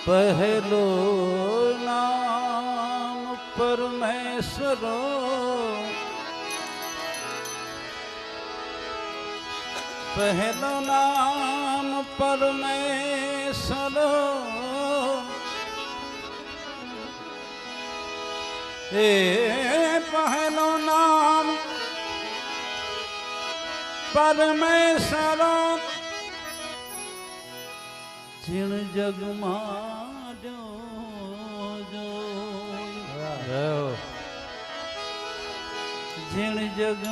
पहलो नाम परमेश्वरो पहलो नाम परमेश्वरो हे पहलो नाम परमेश्वरो जिण जग जो जिण जग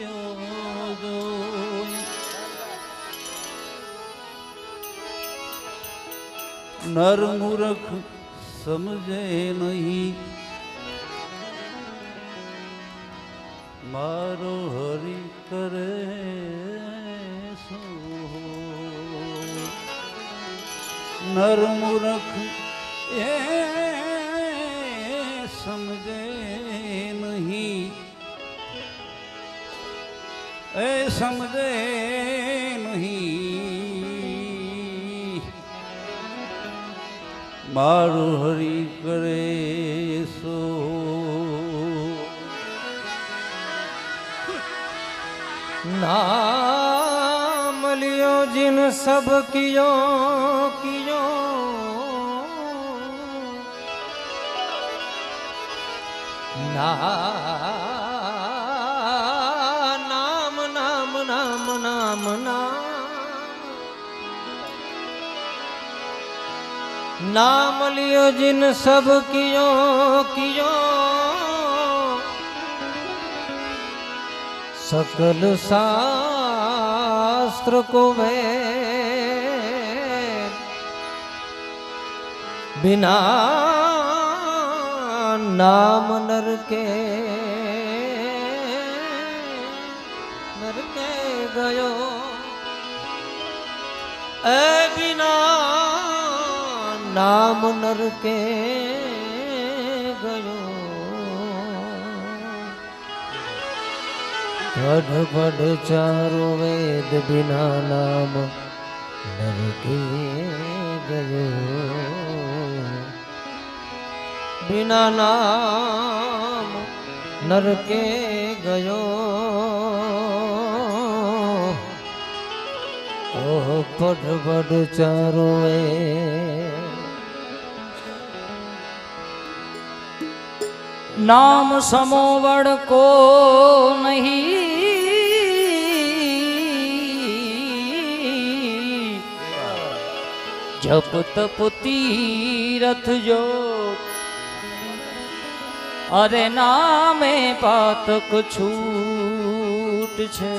जो नर मूर्ख समझे नहीं मारो हरि करे सो नर मूर्ख ये समझे नहीं समझे नहीं मारो हरि करे सो नाम लियो जिन सब कियो कियो नाम नाम नाम नाम नाम लियो जिन सब कियो कियो सकल शास्त्र को वेद बिना नाम नर के गयो ए बिना नाम नर के गयो पढ़ पढ़ चारो वेद बिना नाम नर के गयो बिना नाम नर के गयो ओह पढ़ पढ़ चारो वेद नाम समोवड़ को नहीं जप तप तीरथ जो अरे नामे पातक छूट छे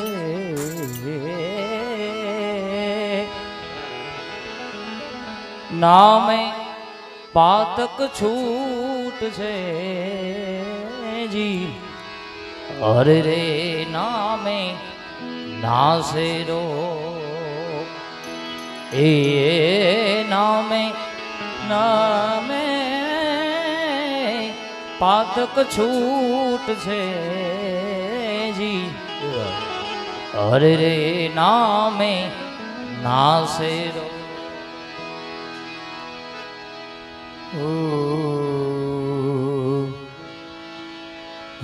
नामे पातक छूट छे जी अरे रे नामे नासे रो ए नामे नामे पातक छूट छे जी अरे रे नामे नासे रो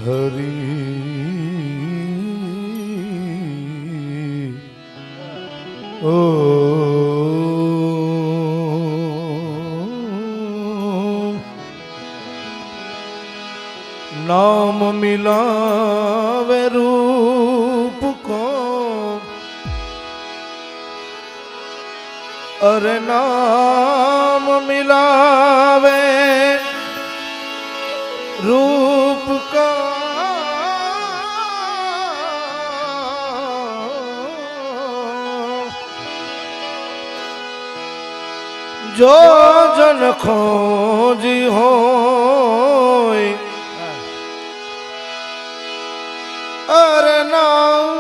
हरि ओ नाम मिलावे रूप को अरे नाम मिलावे रूप का जो जन खोजी होय अरे नाम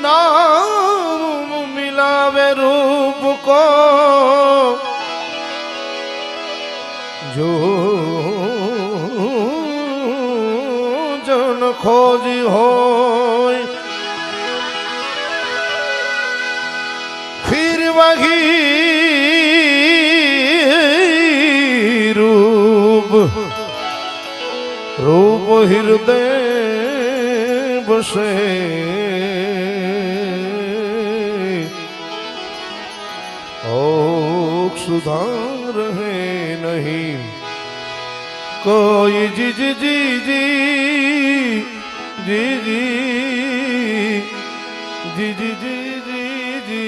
नाम मिलावे रूप को जो जन खोजी होय फिर वही रूप रूप हृदय बसे ओक सुधार है नहीं कोई जी जी जी जी जी जी जी जी जी जी जी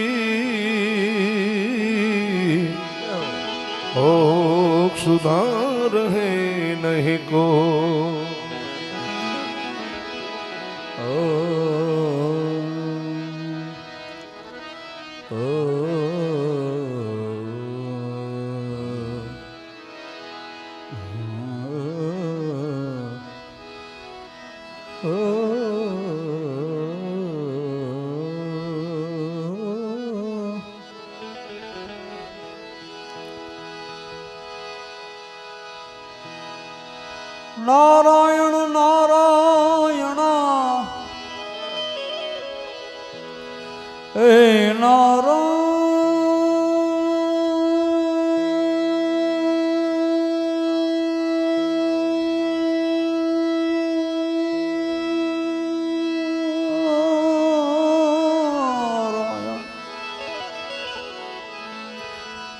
ओक सुधार है नहीं को नारायण नारायण हे नारायण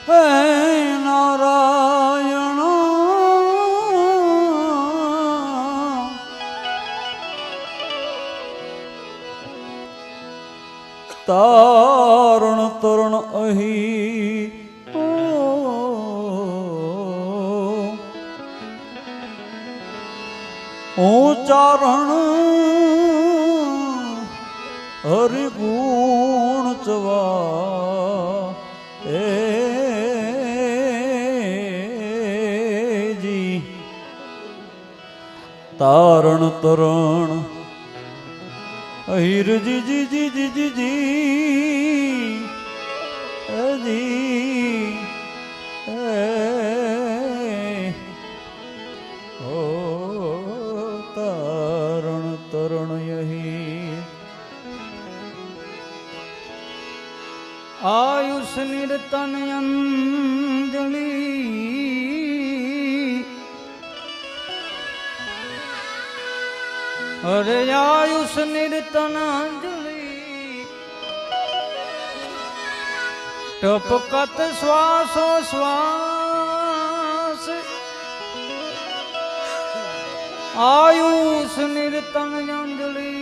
हे नारायण तारण तरण अही उच्चारण हरि गुण चवा जी तारण तरण अहिर जी जी जी जी जी जी जी ओ तारण तरण यही आयुष निरतन अंजलि अरे आयुष निरतन अंजलि टपकत श्वासो श्वास आयुष निरतन अंजलि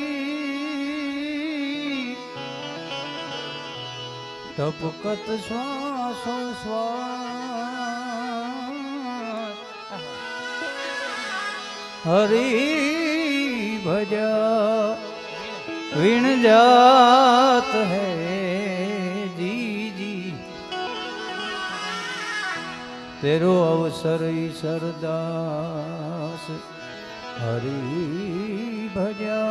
टपकत श्वासो श्वास हरि भजा विण जात है जी जी तेरो अवसर ईश्वरदास हरि भजा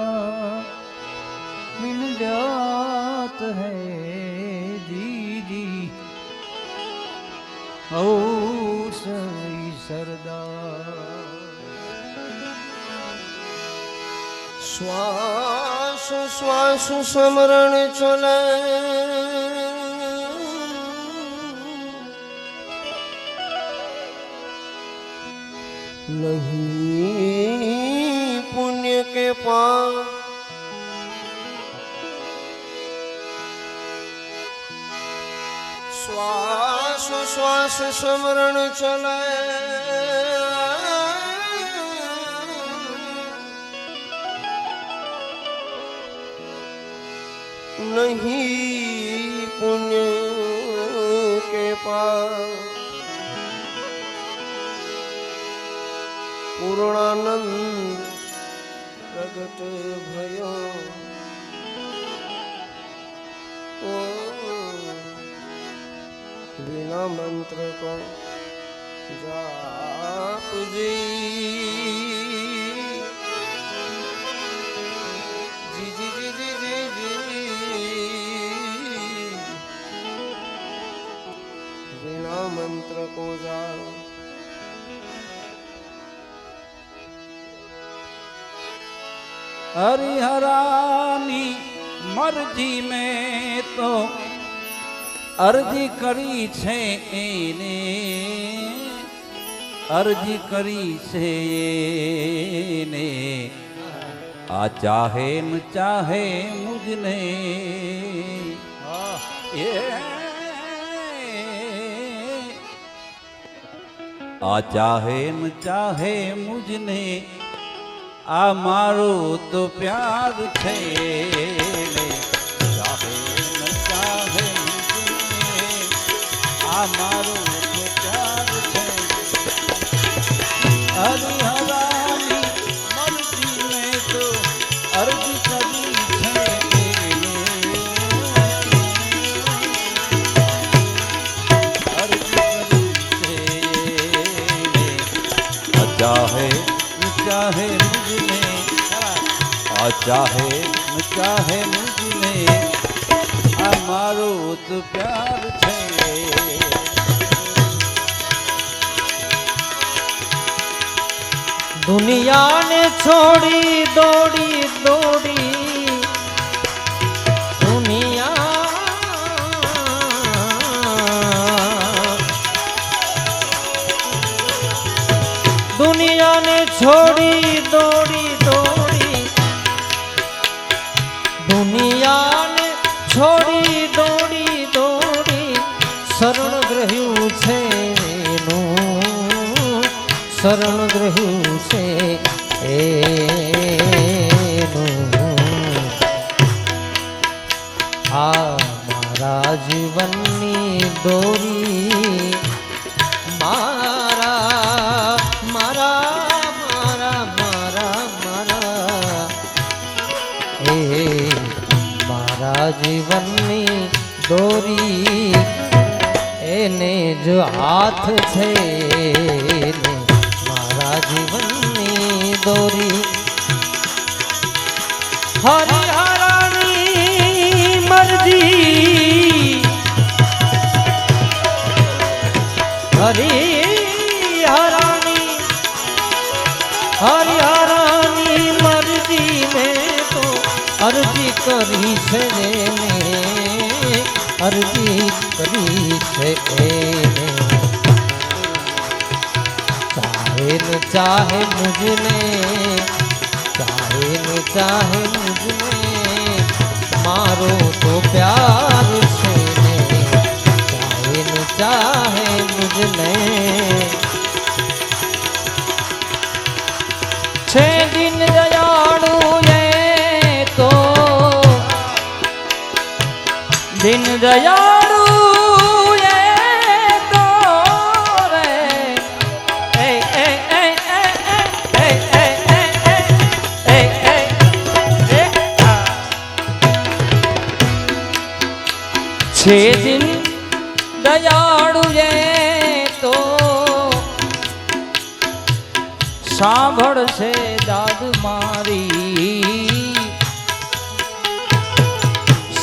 विण जात है जी जी अवसर ईश्वरदास श्वास श्वास स्मरण चले नहीं पुण्य के पास श्वास श्वास स्मरण चले नहीं पुण्य के पास पूर्णानंद प्रगट भयो बिना मंत्र को जाप जी जी जी जी जी जी बिना मंत्र को जाप હરિહરાની મરજી મેં તો અરજી કરી છે એને, અરજી કરી છે એને, આ ચાહે ન ચાહે મુજને, આ ચાહે ન ચાહે મુજને, આ મારો તો પ્યાર છે ને, ચાહે ન ચાહે મુજને, આ મારો તો પ્યાર છે, હરિહરાની મરજી મેં તો અરજી કરી છે એને, અરજી કરી છે એને, ચાહે चाहे मुझने, आ चाहे न चाहे मुझने, आ मारो तो प्यार छे। दुनिया ने छोड़ी दौड़ी दौड़ी, दुनिया दुनिया ने छोड़ी दौड़ी दौड़ी, दुनिया ने छोड़ी दौड़ी दौड़ी, शरण ग्रह्યું છે એનું, શરણ ગ્રહ્યું છે એનું, આ મારા જીવનની દોરી, મારા મારા મારા મારા મારા એ મારા જીવનની દોરી, એને જો હાથ છે ને, મારા જીવનની દોરી, હરિહરાની મરજી, હરિહરાની હરિહરાની મરજી મેં તો અરજી કરી છે ને, અરજી કરી છે એને, ચાહે ન ચાહે મુझने, ચાહે ન ચાહે મુझने, મારો તો પ્યાર છે ને, ચાહે ન ચાહે મુझने, છે દિન દયાળુ એ તો, દિન દયાળુ એ તો રે, એ એ એ એ એ એ એ એ છે દિન દયાળુ એ તો, સાંભળશે દાદ મારી,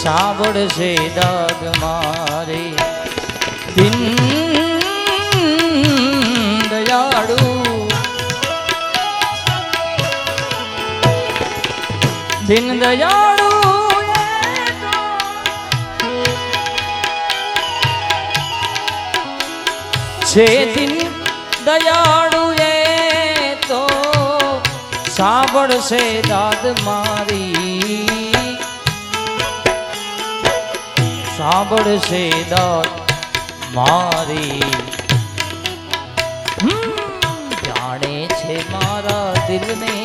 સાંભળશે દાદ મારી, દિન દયાળુ, દિન દયાળુ છે, દિન દયાળુ એ તો, સાંભળશે દાદ મારી, સાંભળશે દાદ મારી, જાણે છે મારા દિલને,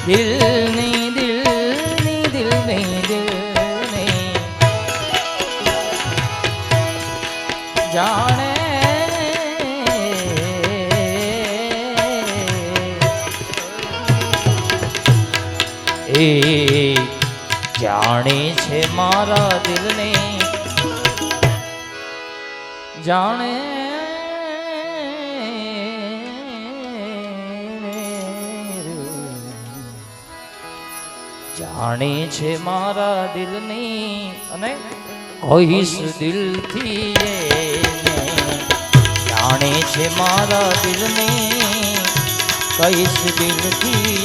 દિલની દિલની દિલની દિલને, જાણે એ જાણે છે મારા દિલને, જાણે જાણે છે મારા દિલની, અને કહીશ દિલથી એને, જાણે છે મારા દિલને, કહીશ દિલથી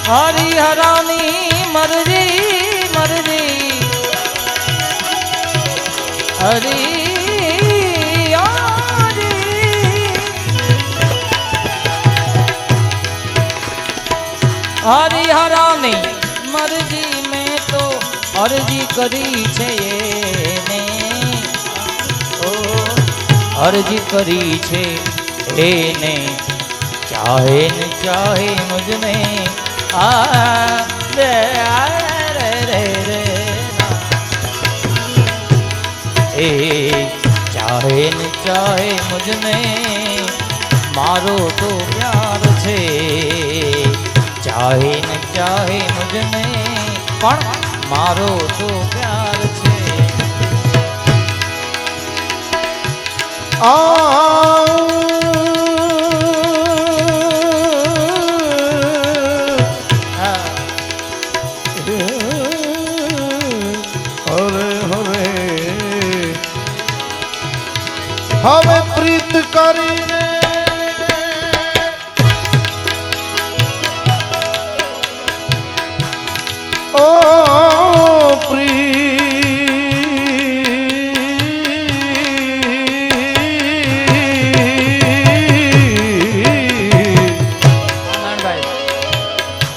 હરિહરાની મરજી મરજી હરિહરાની મરજી મેં તો અરજી કરી છે એને અરજી કરી છે એને ચાહે ન ચાહે મુझने રે રે રે એ ચાહે ન ચાહે મુझने મારો તો પ્યાર છે ચાહે ન ચાહે મુझने પણ મારો તો પ્યાર છે હવે પ્રીત કરીને ઓ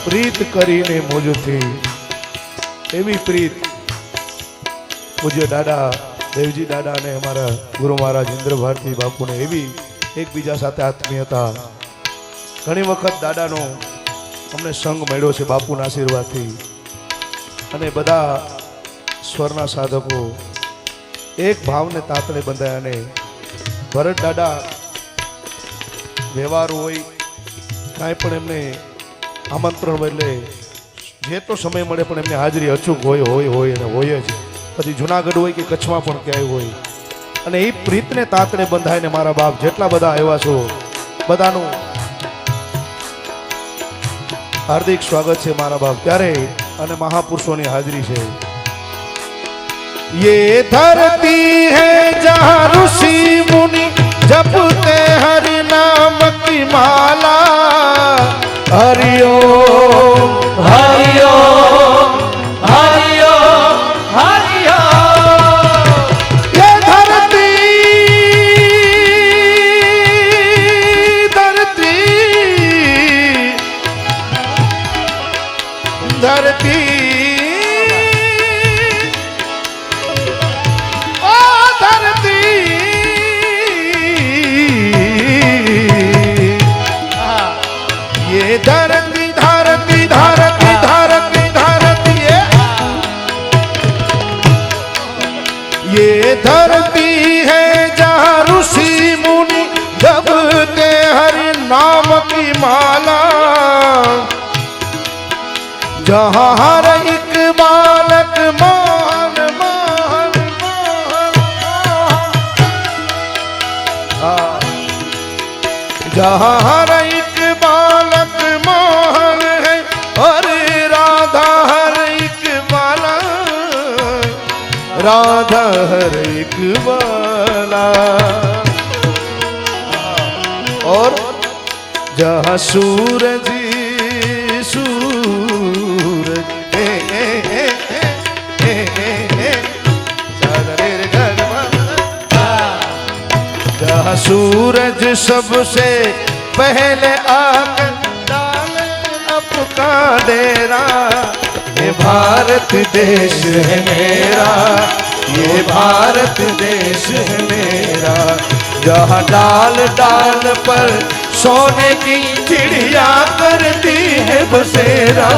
પ્રીત કરીને મુજથી એવી પ્રીત પૂજ્ય દાદા દેવજી દાદા અને અમારા ગુરુ મહારાજ ઇન્દ્ર ભારતી બાપુને એવી એકબીજા સાથે આત્મીયતા ઘણી વખત દાદાનો અમને સંગ મળ્યો છે બાપુના આશીર્વાદથી અને બધા સ્વરના સાધકો એક ભાવને તાતણે બંધાયા અને ભરત દાદા વ્યવહાર હોય કાંઈ પણ એમને આમંત્રણ હોય એટલે જે તો સમય મળે પણ એમની હાજરી અચૂક હોય અને હોય જ પછી જુનાગઢ હોય કે કચ્છમાં પણ ક્યાંય હોય અને એ પ્રીતને તાતણે બંધાઈને મારા બાપ જેટલા બધા આવ્યા છો બધાનું હાર્દિક સ્વાગત છે મારા બાપ ત્યારે અને મહાપુરુષોની હાજરી છે ये धरती है जहाँ ऋषि मुनि जपते हरि नाम की माला हरिओम હરિઓમ હરિઓમ હરિઓમ ये धरती धरती धरती धरती धरती धरती ये धरती है जहाँ ऋषि मुनि जपते हरि नाम की माला जहाँ हर एक बालक मान मान मान जहाँ हर एक बालक मोहन है और राधा हर एक बाला राधा हर एक बाला और जहाँ सूरज सूरज जहाँ सूरज सबसे पहले आकर डाले अपना डेरा ये भारत देश है मेरा ये भारत देश है मेरा जहाँ डाल डाल पर सोने की चिड़िया करती है बसेरा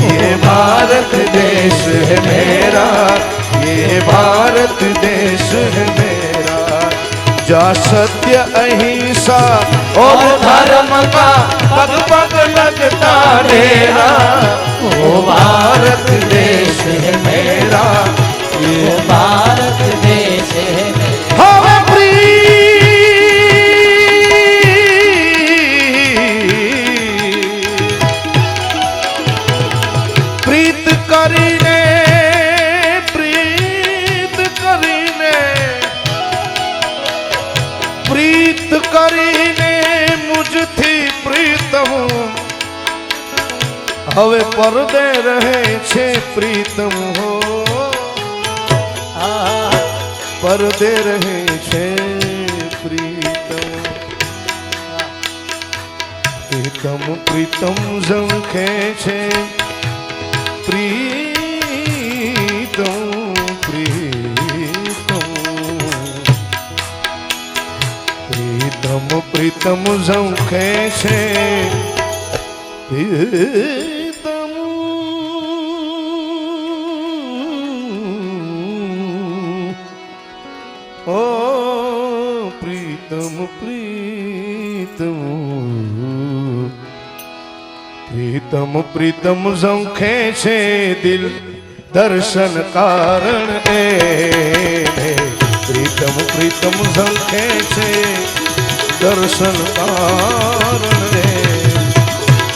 ये भारत देश है मेरा ये भारत देश है मेरा जहाँ सत्य अहिंसा और धर्म का पग पग लगता डेरा वो भारत देश है मेरा ये ભારત દેશ હે हवे प्रीत કરીને प्रीत કરીને मुझથી प्रीत हूँ હવે પરદે રહે છે પ્રીતમ હો, પરદે રહે છે પ્રીતમ, પ્રીતમ પ્રીતમ ઝંખે છે પ્રીતમ પ્રીતમ, પ્રીતમ પ્રીતમ ઝંખે છે પ્રીતમ, ઓ પ્રીતમ પ્રીતમ, પ્રીતમ પ્રીતમ ઝંખે છે દિલ દર્શન કારણ એને, પ્રીતમ પ્રીતમ ઝંખે છે દર્શન કારણ એ,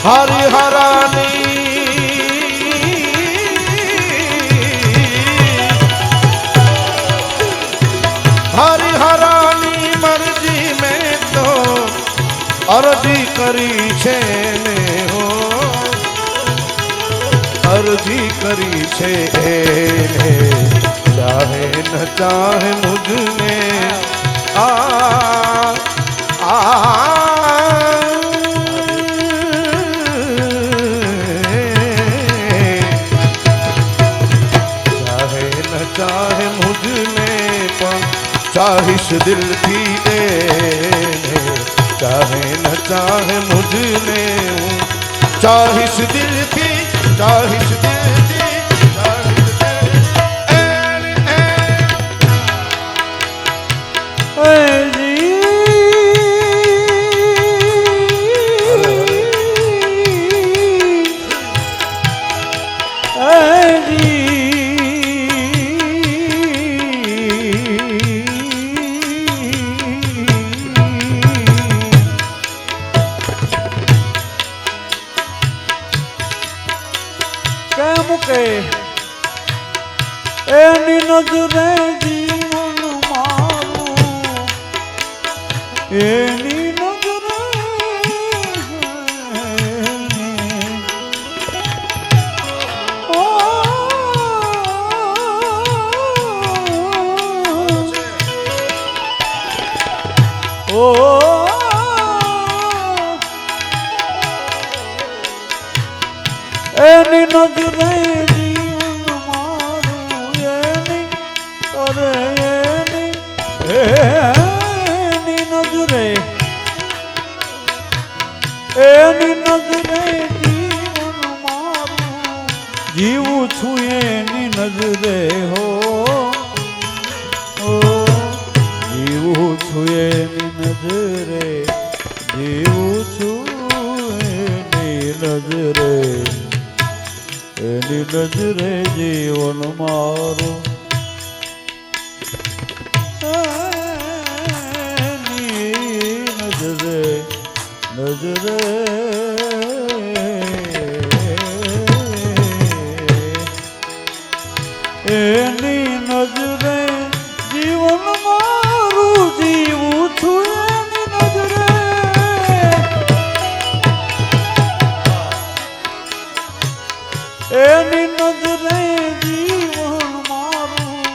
હરિહરાની હરિહરાની મરજી મેં તો અરજી કરી છે ને હો, અરજી કરી છે એને, ચાહે ન ચાહે મુझને આ ચાહે ન ચાહે મુझને પણ ચાહીશ દિલથી એને, ચાહે ન ચાહે મુझને હું ચાહીશ દિલથી, ચાહીશ દિલથી, ચાહીશ કેમ કે એની નજરે જીવન મારું, એની નજરે એની નજરે જીવન મારું, એની અરે એની નજરે, એની નજરે જીવન મારું, જીવું છું એની નજરે હો, જીવું છું એની નજરે, જીવું છું એની નજરે, એની નજરે જીવન મારું, એની નજરે નજરે એની નજરે જીવન મારું, જીવું છું એની નજરે, એની નજરે જીવન મારું,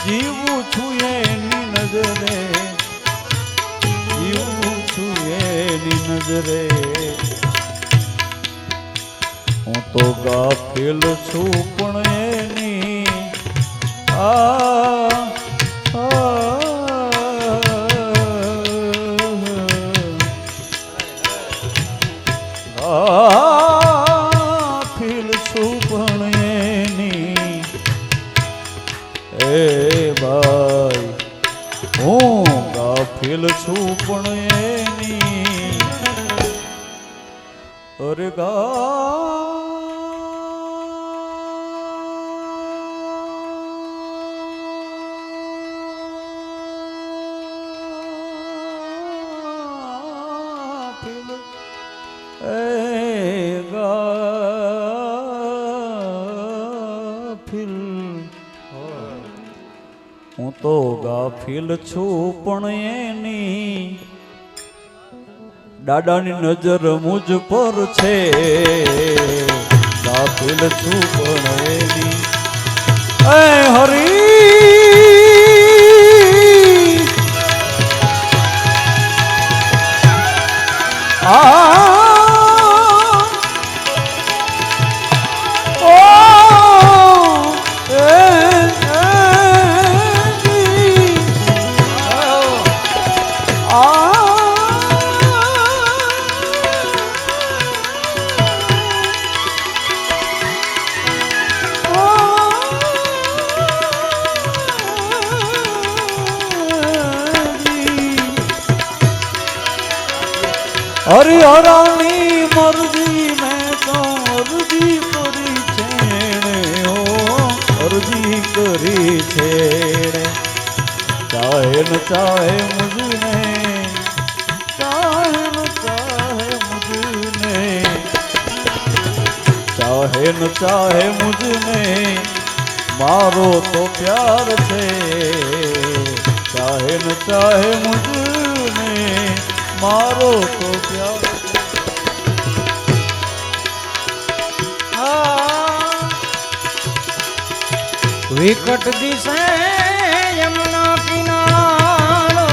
જીવું છું એની નજરે, જીવું છું એની નજરે, હું તો ગાફેલ છું પણ એની ગાફેલ છું પણ એની, એ ભાઈ હું ગાફેલ છું પણ એની, અરે ગાફિલ, હું તો ગાફિલ છું પણ એની, દાદાની નજર મુજ પર છે, ગાફિલ છું પણ એની એ હરી હરિહરાની મરજી મેં તો અરજી કરી છે ને ઓ અરજી કરી છે ને ચાહે ન ચાહે મુझને ચાહે ન ચાહે મુझને ચાહે ન ચાહે મુझને મારો તો પ્યાર છે ચાહે ન ચાહે મુझને મારો તો પ્યાર વિકટ દિશે યમુના કિનારો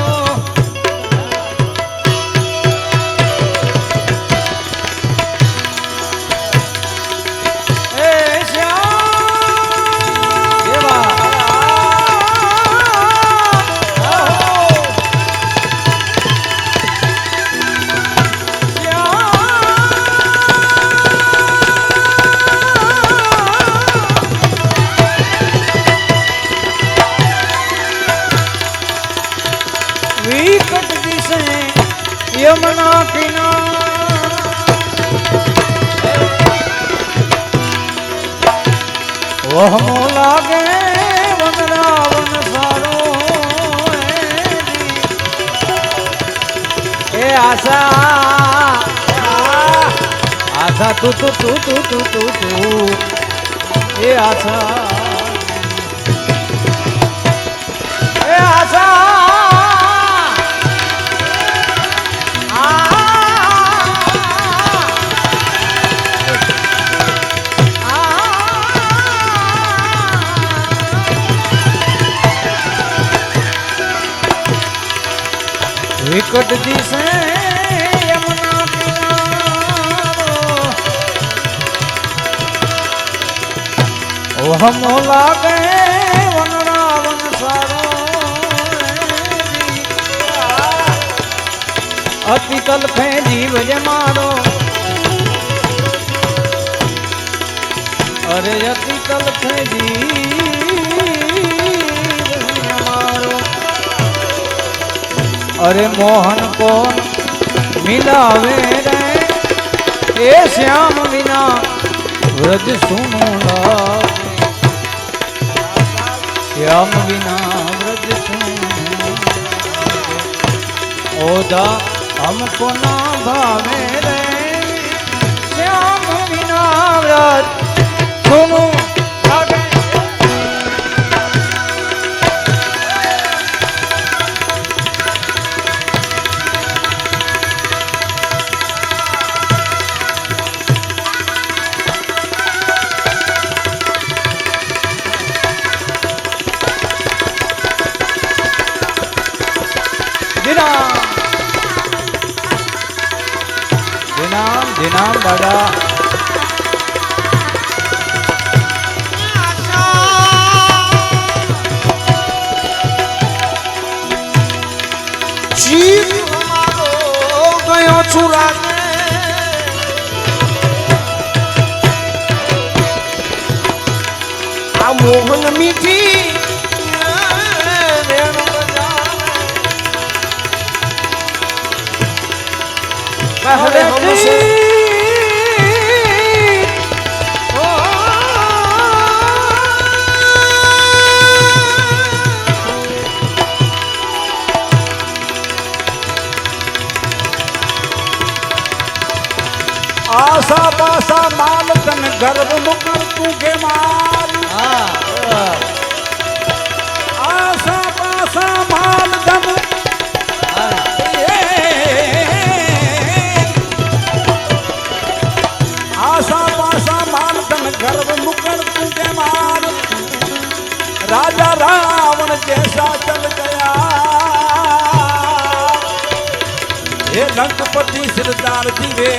એ શ્યામ દેવા વિકટ દિશે યમુના કિનારો વહમો લાગે વનરાવન સારો એ આશા આશા તું તું તું તું તું તું તું એ આશા એ આશા વિકટ દિશે યમુના કિનારો વહમો લાગે વનરાવન સારો અતિ કલ્પે જીવ જે મારો અરે અતિ કલ્પે જીવ મારો અરે મોહન કોણ મિલાવે રે એ શ્યામ વિના વ્રજ સુનું લાગે શ્યામ વિના વ્રજ સુનું ઓદા हमको ना भावे रे श्याम विना व्रज सुनो लागे नाम दादा जीव हमारो गयो चुरा आ मोहन मीठी कहरे हमसे आशा पासा माल तन गर्भ मुकर तू के माल आशा पासा माल दम आशा पासा माल લંકપતિ સિરદાર જીવે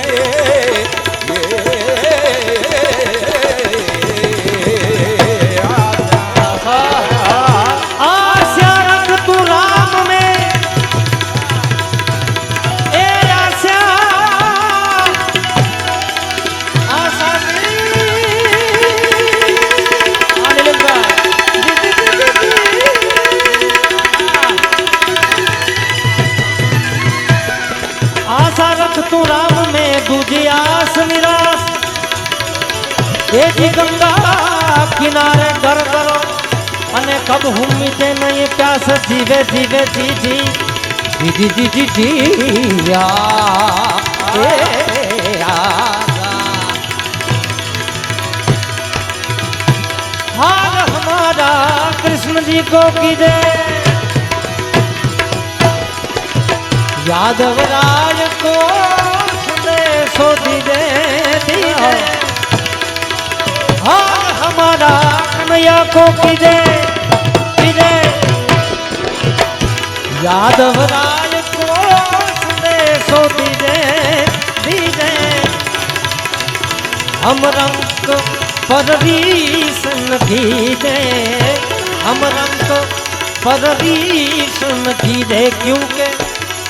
आशा रख तू राम में ए आशा आशा आशा रख तू राम में दूजी आस निराश ये जी गंगा किनारे घर करो અને કબ હું મીટે નહીં પ્યાસ જીવે જીવે જી જી જી જી જી જી યા એ हार हमारा कृष्ण जी को कीजे यादव राज को संदेशो दीजे दीजे हार हमारा कन्हैया को कीजे कीजे यादव राज को संदेशो दीजे दीजे हम रंग परवीसन दीजे हम रंग परवीसन दीजे क्योंकि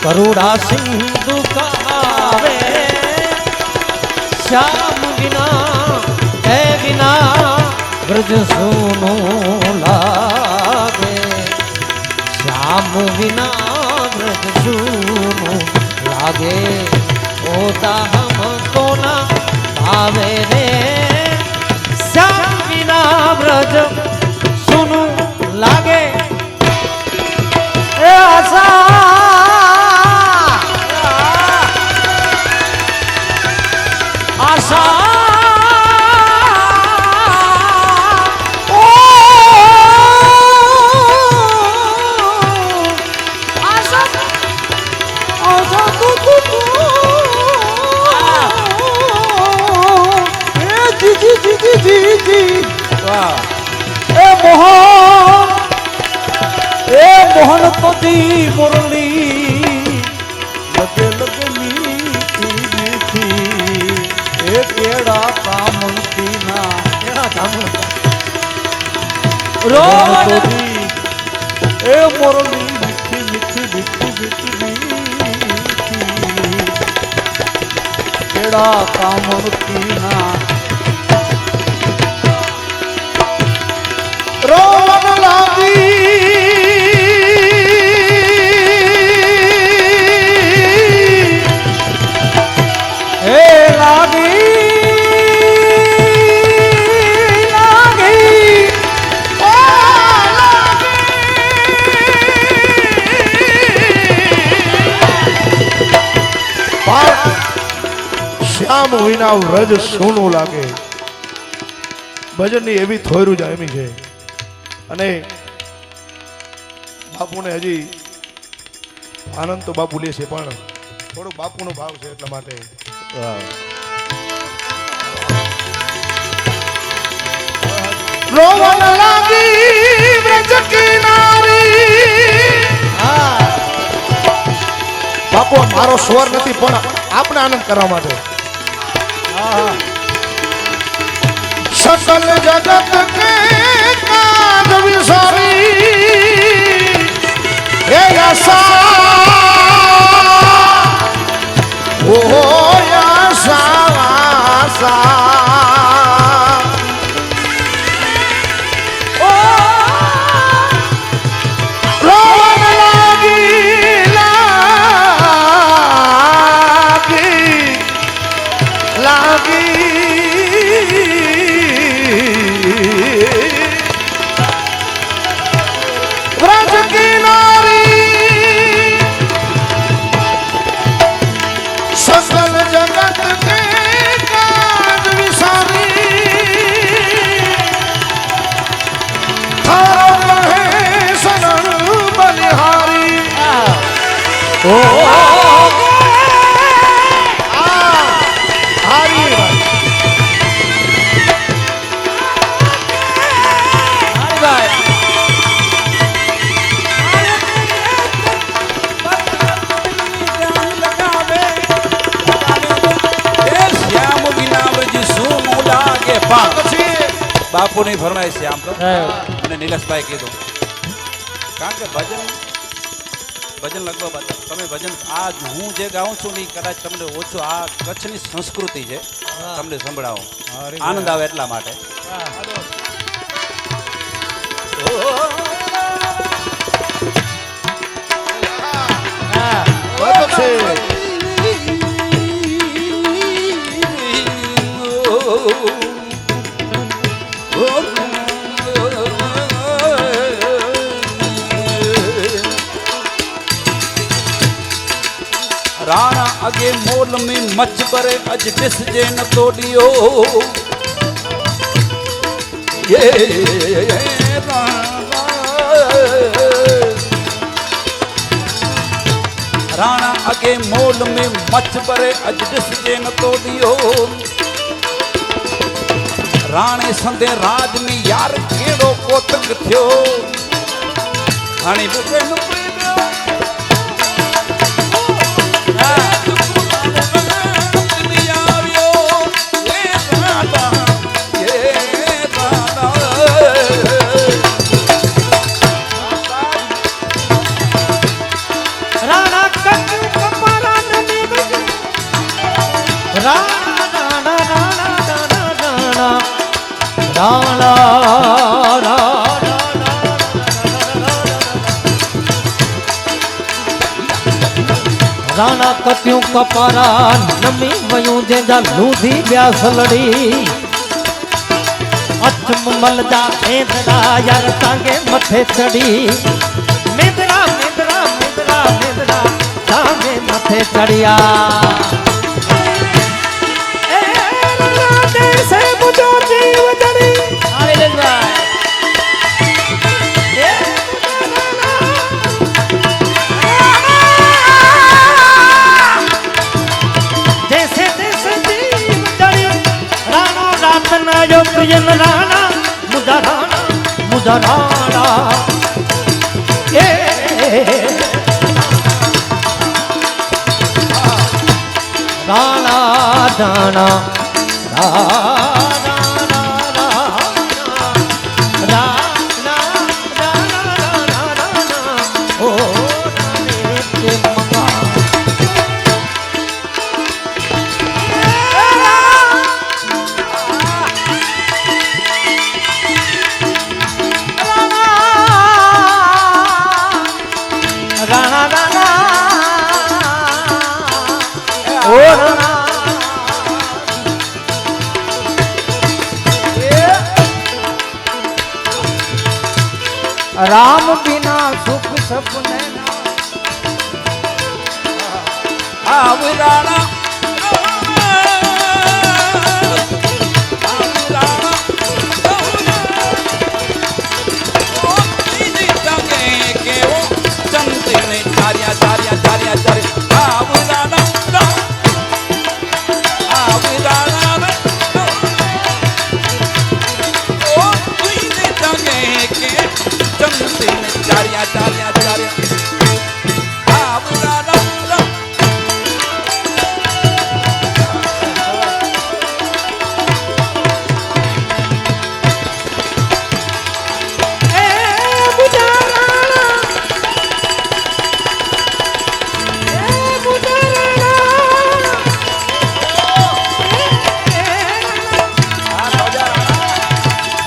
करुणा सिंधु कहावे श्याम बिना है बिना ब्रज सुनो लागे श्याम बिना ब्रज सुनो लागे होता हमको ना भावे रे श्याम बिना ब्रज सुनो लागे ए आशा आशा ओ आशा आशा तू ए जी वाह ए मोहन तो दी मुरली लगे लगे मीठी मीठी ए केड़ा कामती ना केड़ा काम रोवन ए मुरली मीठी मीठी मीठी मीठी मीठी केड़ा कामती ना रोवन लागी શ્યામ વિના વ્રજ સોનું લાગે ભજનની એવી થોયરું જ એમી છે અને બાપુને હજી આનંદ તો બાપુ લે છે પણ થોડુંક બાપુનો ભાવ છે એટલા માટે રોવન લાગી વ્રજ કિનારી બાપુ મારો સ્વર નથી પણ આપણે આનંદ કરવા માટે सकल जगत के काज विसारी हे आशा ओ आशा आशा ओ रोवन लागी लागी लागी व्रज किनारी सकल जगत के काज विसारी थारो रहे शरण बलिहारी ओ બાપુની ફરમાઈશ છે આમ તો હે. અને નિલેશભાઈ કીધું કારણ કે ભજન લગભગ તમે ભજન આ હું જે ગાઉં છું ને ઈ કદાચ તમને ઓછું આ કચ્છની સંસ્કૃતિ છે તમને સંભળાવો આનંદ આવે એટલા માટે હા. બરાબર છે. राणा अगे मोल में मच बरे अज दिस जे न तोड़ियो ये राणा अगे मोल में मच बरे अज दिस जे न तोड़ियो राणे संदे राज में यार केड़ो कोतक थियो हाणे बुके नु રાણા કચ્છ કપારા નમી વઈ. રાણા રાણા કત્યું કપારા નમી વયું જેંજા લૂધી વ્યાસ લડી અચમ મલજા મેદરા યાર તાંગે મથે ચડી મેદરા મેદરા મેદરા મેદરા તાંગે મથે ચડિયા એ રાણા દેસે મુજો જીવ જડી जैसे जैसे जीव जड़ी राणा रात ना जो प्रियन राणा मुदा राणा ये राणा राणा ओ राणे के मंगा राणा राणा ओ राणा राम बिना सुख सपने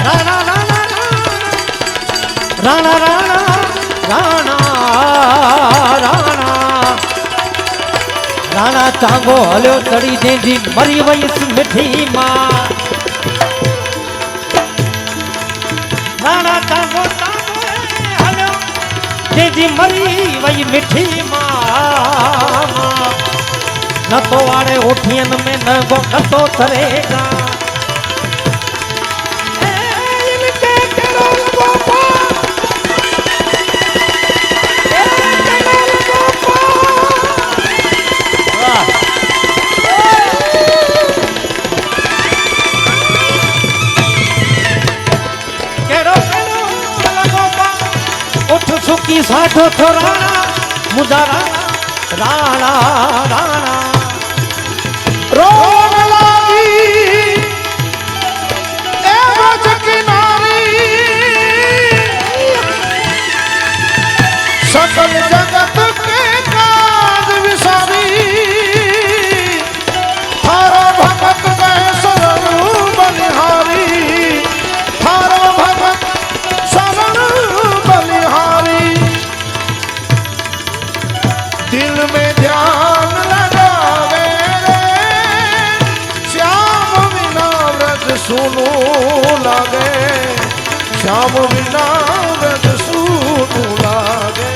राणा राणा राणा राणा राणा राणा चांगो हलियो चढ़ी जंहिंजी मरी वईस मिठी मां राणा चांगो हलियो जंहिंजी मरी वई मिठी मां न तो वाड़े ओठियन में न गो न तो तरेगा सुखी साठो थो राणा मुदा राणा राणा रोन लागी ए ब्रज किनारे असल जगत के काज विसारी थारो भगत गए शरण बलिहारी थारो भगत शरण बलिहारी दिल में ध्यान लगावे रे श्याम बिना व्रज सुनू लागे श्याम बिना व्रज सुनू लागे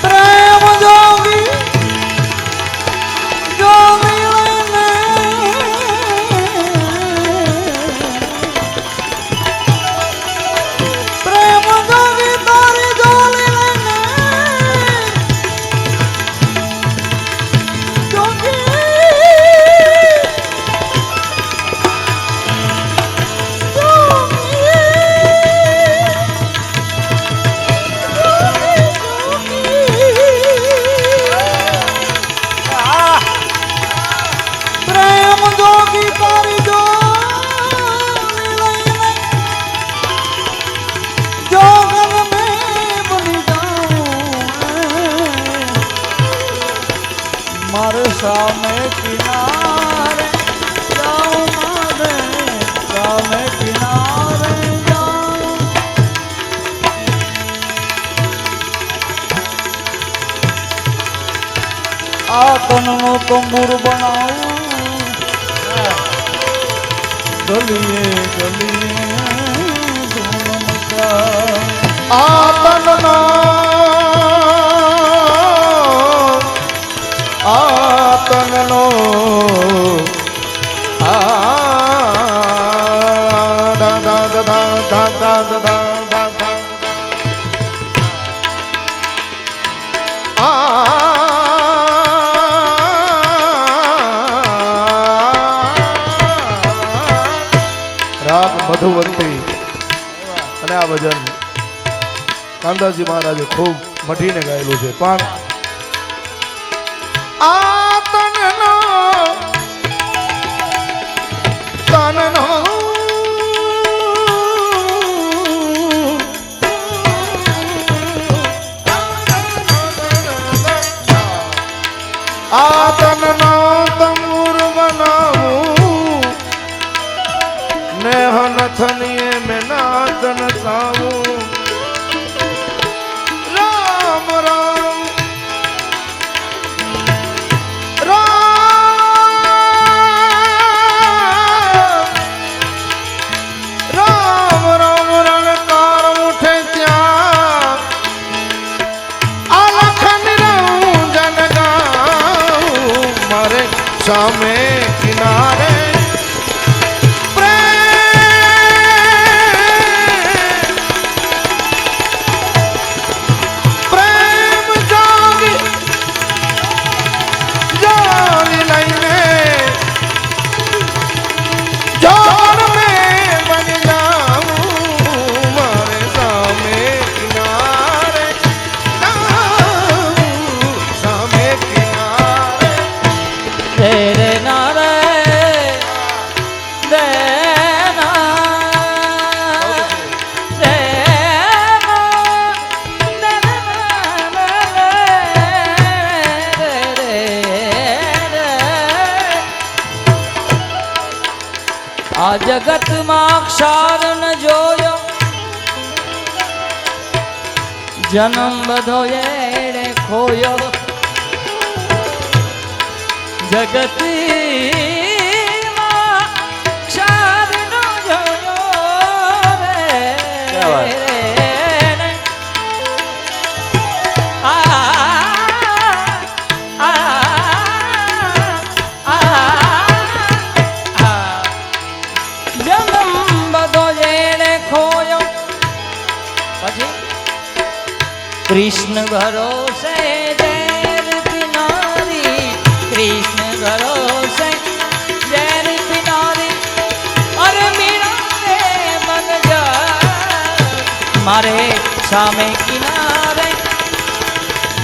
પ્રેમ જોગી જો મિલને પ્રેમ જોગી તારી જોલી લઈને પ્રેમ જોગી તારી જોલી લઈને જોગન में બની જાઉં મારે સામે કિનારે જાઉં મારે સામે કિનારે જાઉં આ તનનો તંબુર બનાવું ગલીએ ગલીએ ધૂમ મચાવું आतनो आतनो आ da da da da da da da da da da રાગ મધુવંતી અને આ ભજન કાંદાજી મહારાજે ખૂબ મઠીને ગાયેલું છે પણ આ તનનો આ તનનો તંબુર બનાવું ને હનથનીએ મેં નાચન સાવું રામ રામ રામ રામ રણકાર ઉઠે ત્યાં આલખન રંજન ગાઉં મારે સામે કિનારે આ જગતમાં ક્ષાર ન જોયો જન્મ બધો એણે ખોયો જગતમાં ક્ષાર ન જોયો રે कृष्ण भरोसे जैर किनारी कृष्ण भरोसे जैर किनारी મારે સામે કિનારે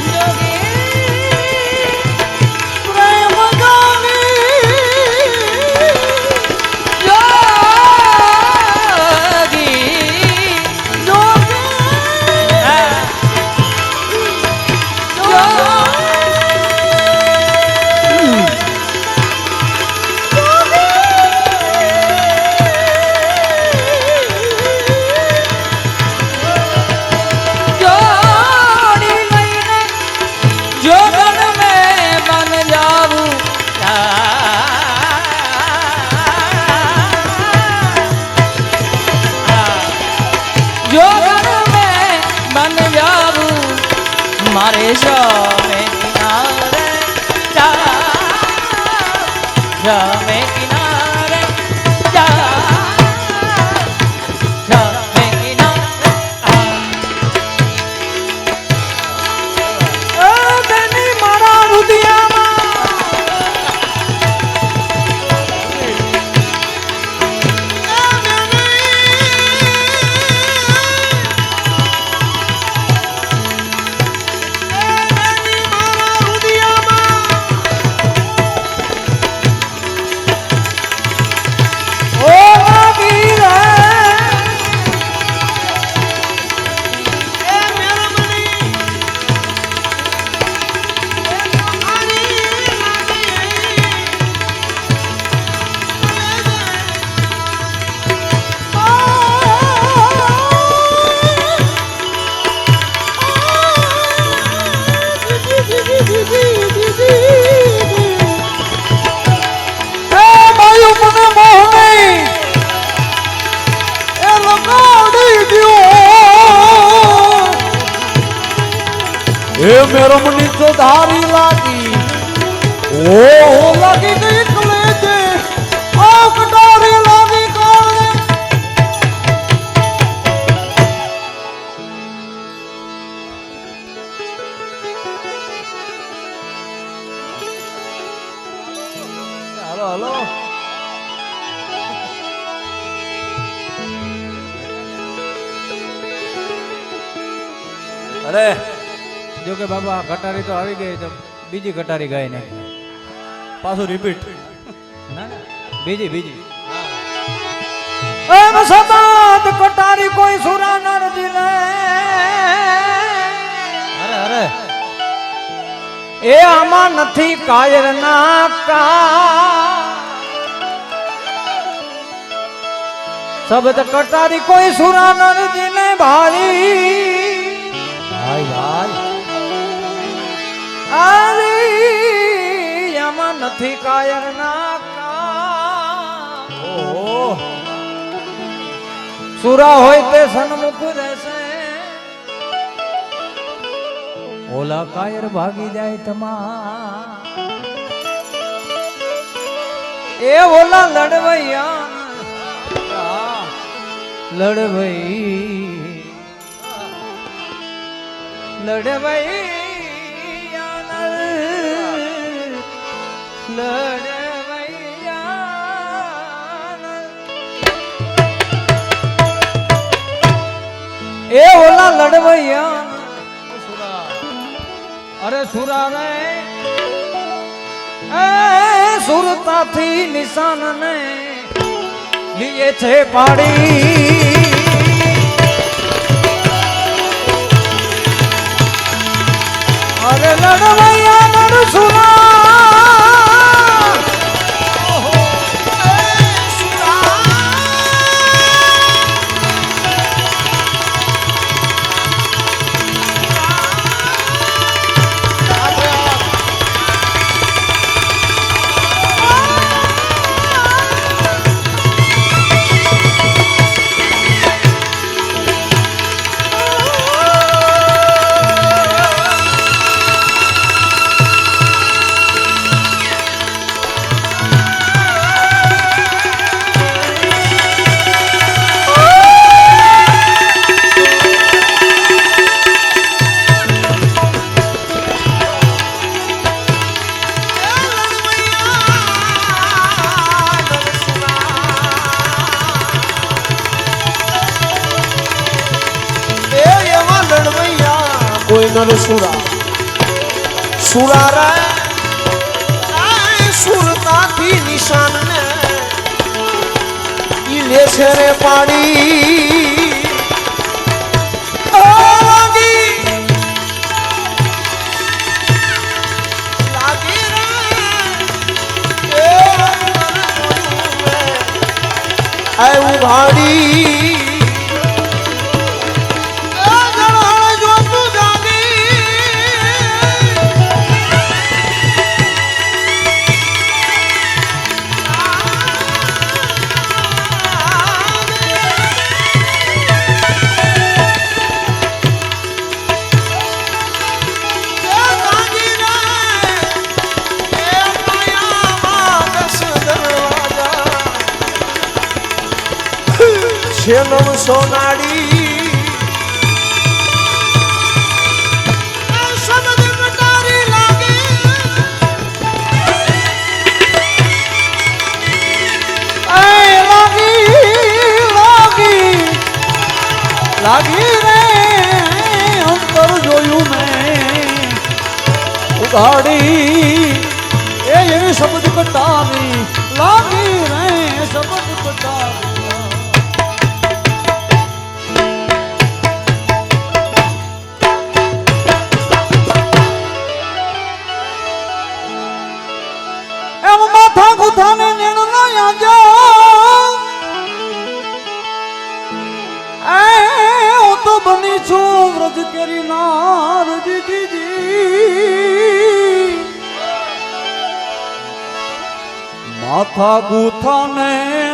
જોગી પ્રેમ જોગી જોગી મારે જામે કિનારે જામે કિનારે જામે કિનારે બેની મારા એ મેરમની તો ધારી લાગી ઓ લાગી ગઈ કલેજે આ કટારી લાગી કાળે હાલો હાલો અરે જો કે બાબા કટારી તો આવી ગઈ તો બીજી કટારી ગાય ને પાછું રિપીટ ના ના બીજી બીજી એમ સતાત કટારી કોઈ સુરા નર દિલે અરે અરે એ આમાં નથી કાયર ના કા શબ્દ કટારી કોઈ સુરા નર દિલે ભાઈ ભાઈ ભાઈ આલી આમાં નથી કાયર ના કા સુરા હોય તે સન્મુખ રહેશે ઓલા કાયર ભાગી જાય તમા એ ઓલા લડવૈયા લડવૈયા એ ઓલા લડવૈયા અરે સુરા રે એ સુરતાથી નિશાન ને લીએ છે પાડી અરે લડવૈયા નર સુરા નર સુરા સુરા રે સુરતાથી નિશાન ને ઈ લે છે રે પાડી ઉઘાડી જો તું છેનમ સોનાડી સમજ કટારી લાગે લાગી રે અંતર જોયું મેં ઉઘાડી એ એવી સમજ કટારી લાગી રે સમજ કટારી ગુથાને નેણ ના આજા એ હું તો બની છું વ્રજ કરી નાર જીજી માથા ગુથાને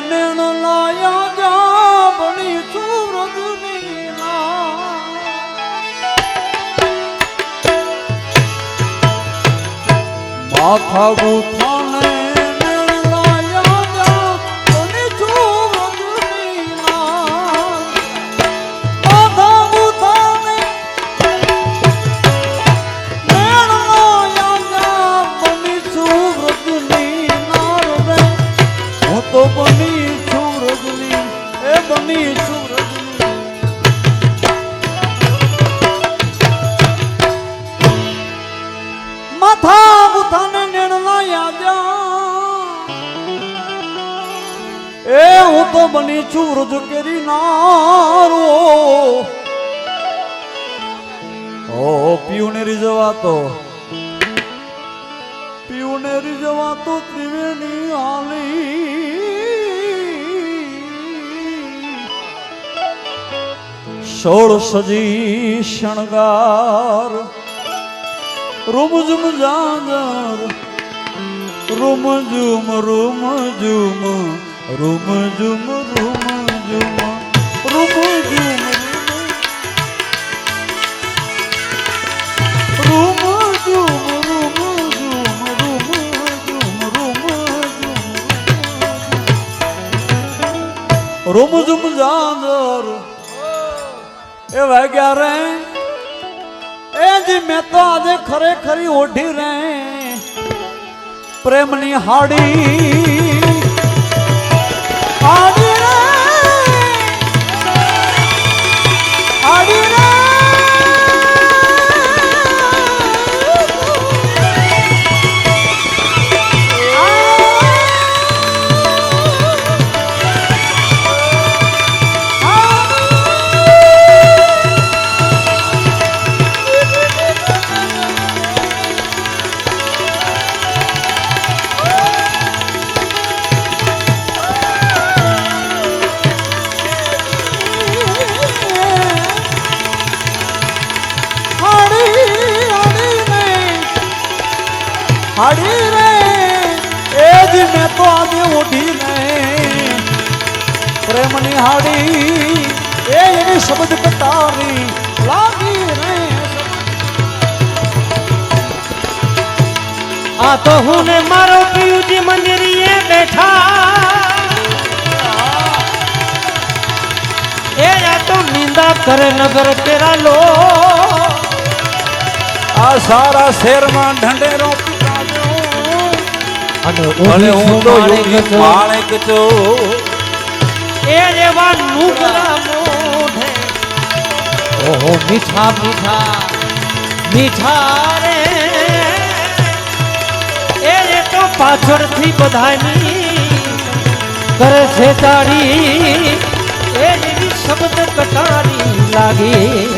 નેણ ના આજા બની છું વ્રજ ની માથા ગુથાને હું તો બની છું વ્રજ કેરી નારો ઓ પીઉને રીઝવાતો ત્રિવેણી આલી સોળ સજી શણગાર રૂમઝુમ જાજર રૂમઝુમ રૂમઝુમ રૂમ ઝુમ રૂમ ઝુમ રૂમ ઝુમ રૂમ ઝુમ રૂમ ઝુમ રૂમ ઝુમ રૂમ ઝુમ જાદર એ વાગ્યા રે એ જી મેં તો આજે ખરેખરી ઓઢી રે પ્રેમની હાડી હાડી રે એ જ મેં તો આજે ઓઢી ને પ્રેમની હાડી એ એની શબ્દ કટારી લાગી રે આ તો હું ને મારો પિયુજી મંદિરીએ બેઠા એ આ તો નિંદા કરે નગર તેરા લો આ સારા શેરમાં ઢંઢેરો અને હું તો માણેક છો એ રેવા નુગરા મોઢે ઓહો મીઠા મીઠા મીઠા રે એ તો પાછળથી બધાની કરે છે તાળી એ એવી શબ્દ કટારી લાગી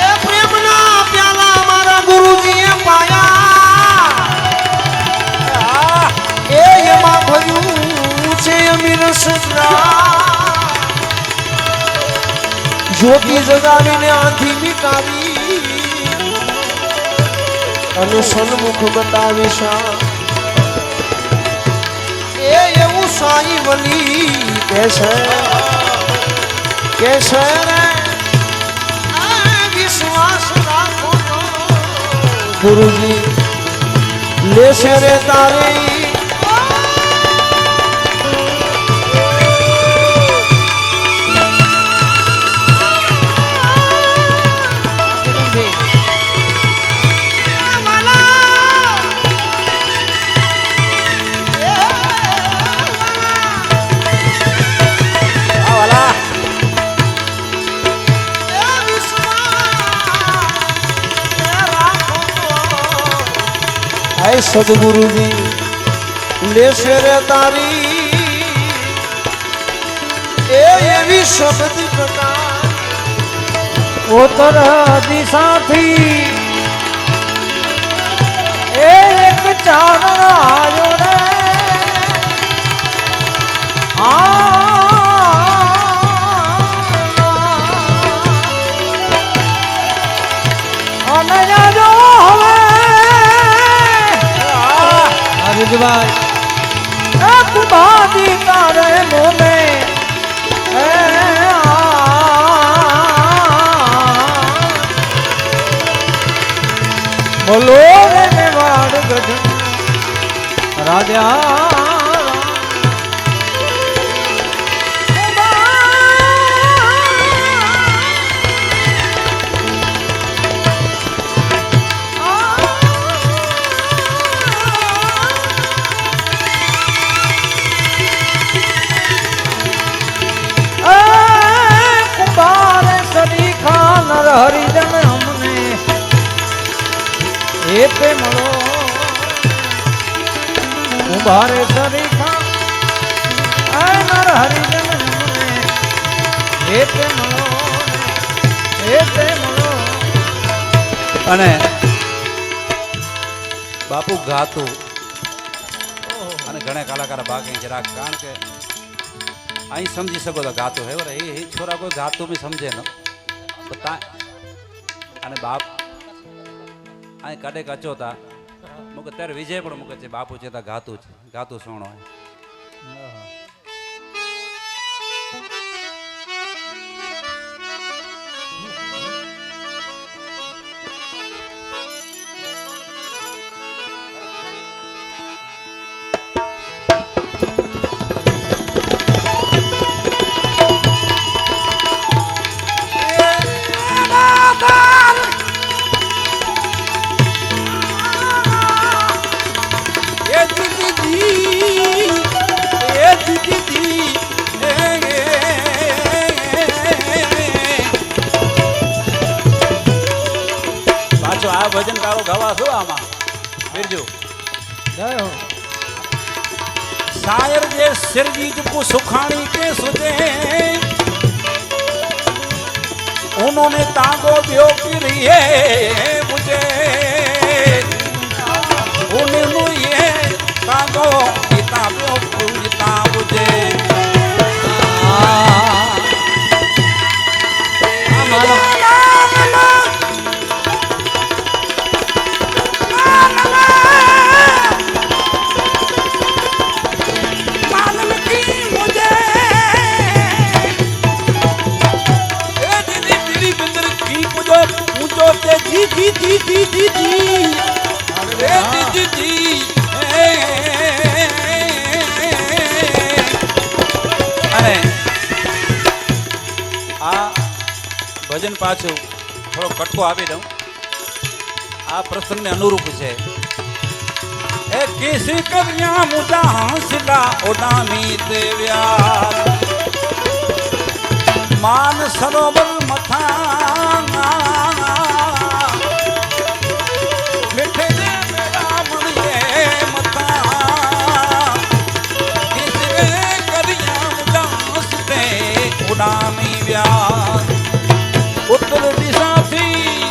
એ પ્રેમના પ્યાલા મારા ગુરુજીએ પાયા એ એમાં ભર્યું છે અમીર સજના જ્યોતિ જગાવીને આંધી મિટાવી અને સન્મુખ બતાવીશ એ એવું સાઈ વલી કે છે રે આ વિશ્વાસ રાખો તો ગુરુજી લેશે રે તારી સદગુરુજી લેશે રે તારી એ એવી શબ્દ પ્રકાર ઉત્તર દિશાથી એક ચારણ આવ્યો રે અને જો હવે હરજભાઈ એક બાદી તારે મોને બોલો રે મેવાડ ગઢ રાજા હરિજન અમને એતે મળો ઉભારે સરીખા નર હરિજન અમને એતે મળો અને બાપુ ગાતું અને ઘણા કલાકાર બાકી જરાક કારણ કે અહીં સમજી શકો તો ગાતું હે બરાબર એ છોરા કોઈ ગાતું બી સમજે ન બતા અને બાપ અહીં કડે કચો તા મુકે ત્યારે વિજય પણ મુકે છે બાપુ છે તા ગાતું સોણો આ ભજન તારો ગાવા છો આમાં બિરજુ શાયર જે सिरजीत को सुखानी के सुते उन्होंने तांगो दियो की रही है मुझे उन्होंने ये तांगो किताबों पूजता मुझे ભજન પાછું થોડો કટકો આપી દઉં આ પ્રસંગને અનુરૂપ છે એ કિસી કરિયા મુજા હાંસલા ઓડામી દેવ્યા માન સરોવર મથા બેઠે ને મેરા મણીએ મથા કિસરે કરિયા દાસ તે ઉડામી વ્યા ઉત્તર દિશાથી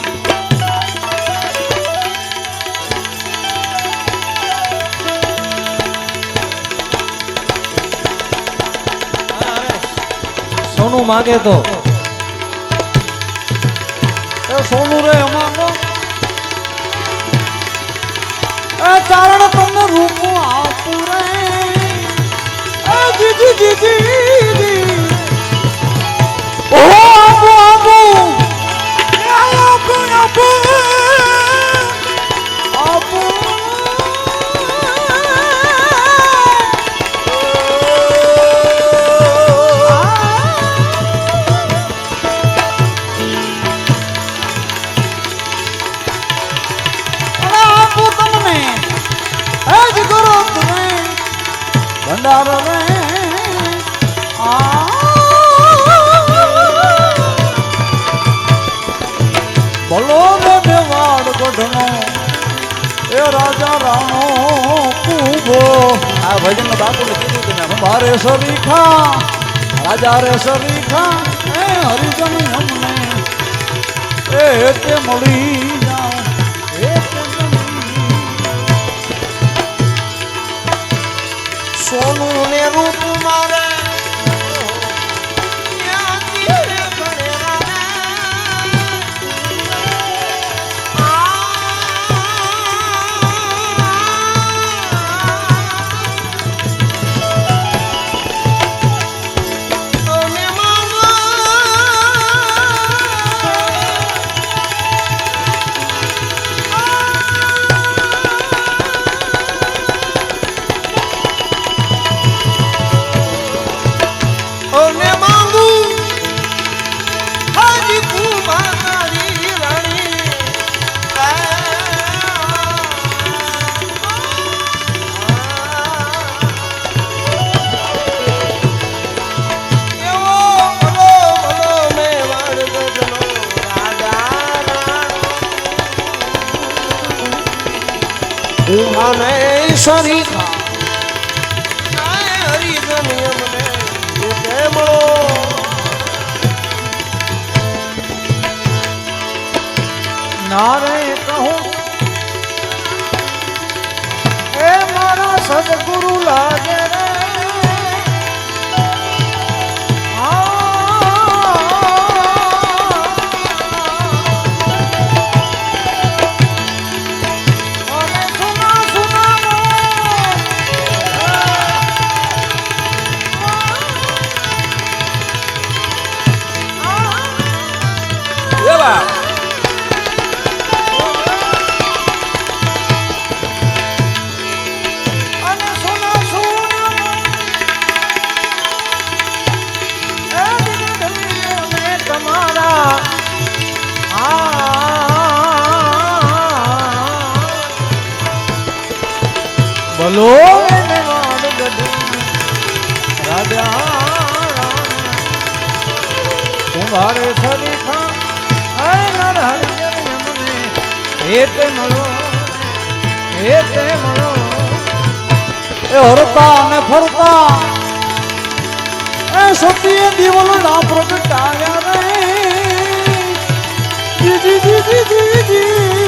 સોનું માગે તો એ સોનું રે અમારો એ ચારણ તમને રૂપ આપું રે એ જીજી જીજી ઓ આપો આપો આપો આપો આપો ભંડાર રે બોલો રે મેવાડ ગઢનો એ રાજા રાણો કુબો આ ભજન બાપુને કીધું તમે મારે સરીખા રાજા રે સરીખા એ હરિજન અમને એ તે મળી જાઓ એ તે સોનું ને રૂપ મારે ઉમાને સરીખા હરિજન અમને મળો નારે કહું એ મારા સદગુરુ લાગે રે બોલો એને વાડ ગઢ રાજા કુંભારે સરીખા હરે નર હરિજન અમને હેતે મળો એ હરતા અને ફરતા એ સતીએ દીવલડા પ્રગટાવ્યા રે જી જી જી જી જી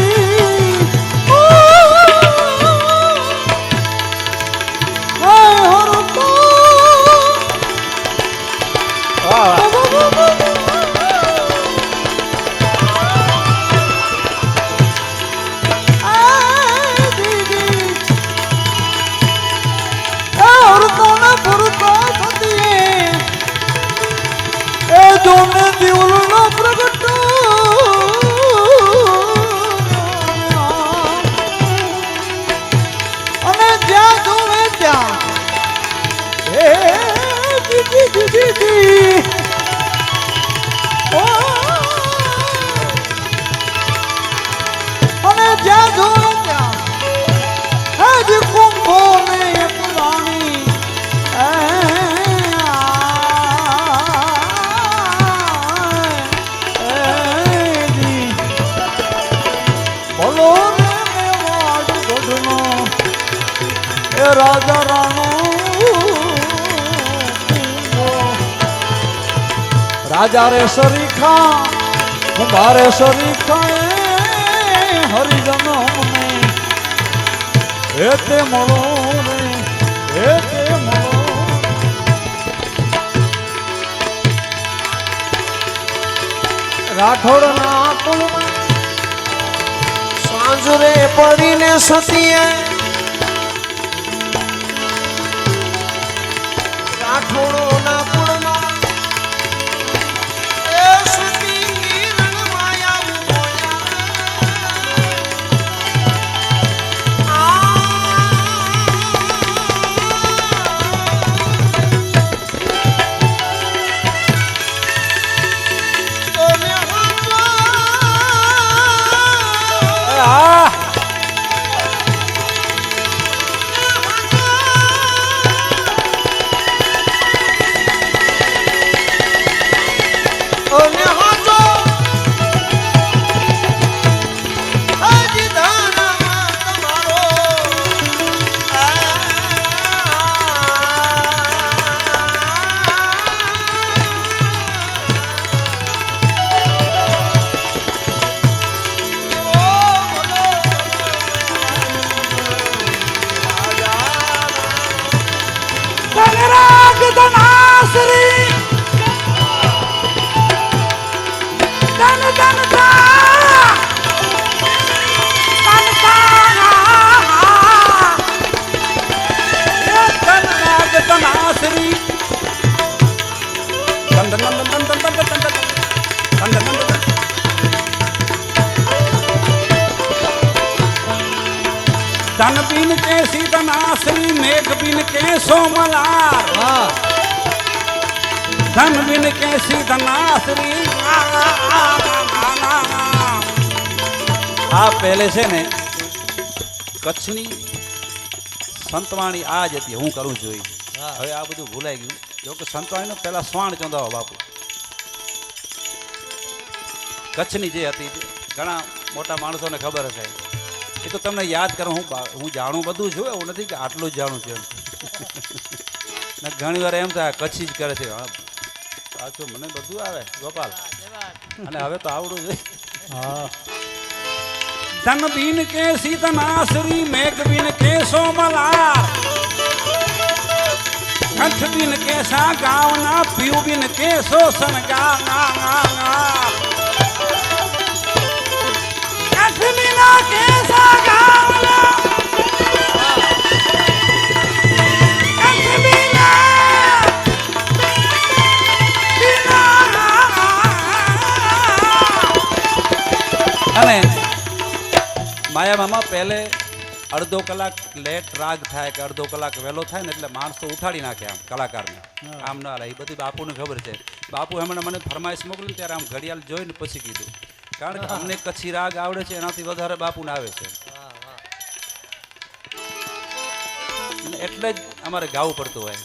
રાજા રાણું રાજા રે સરીખા કુંભારે સરીખા હરિજનો ને એ તે મળો રે એ તે મળો રાઠોડ ના કુળમાં સાંજરે પડીને સતીએ રાઠોડોના કુળમાં એ સતી રણમાયા ધન બિન કે સીતનાશ્રી મેઘ બિન કે સોમલાર ધન બિન કે સીતનાશ્રી આ પહેલે છે ને કચ્છની સંતવાણી આ જ હતી હું કરું જોઈ હવે આ બધું ભૂલાઈ ગયું જો કે સંતવાણીનો પહેલા સ્વાણ ચોંધાવા બાપુ કચ્છની જે હતી ઘણા મોટા માણસોને ખબર હશે એ તો તમને યાદ કરું હું જાણું બધું છું એવું નથી કે આટલું જ જાણું છું એમ ઘણી વાર એમ થાય કચ્છી જ કરે છે પાછું મને બધું આવે ગોપાલ અને હવે તો આવડું જોઈએ ધન બીન કે સીતનાશ્રી મેઘ બીન કે સોમલાર કંઠ બીન કે સા ગાવના પીવ બીન કે શોષણ ગા કંઠ બીના કે સા ગાવના કંઠ બીના અને માયા મામા પહેલે અડધો કલાક લેટ રાગ થાય કે અડધો કલાક વહેલો થાય ને એટલે માણસો ઉઠાડી નાખે આમ કલાકારને આમ ના લે એ બધી બાપુને ખબર છે બાપુ હમણાં મને ફરમાઈશ મોકલી ત્યારે આમ ઘડિયાળ જોઈને પછી કીધું કારણ કે અમને કચ્છી રાગ આવડે છે એનાથી વધારે બાપુને આવે છે એટલે જ અમારે ગાવું પડતું હોય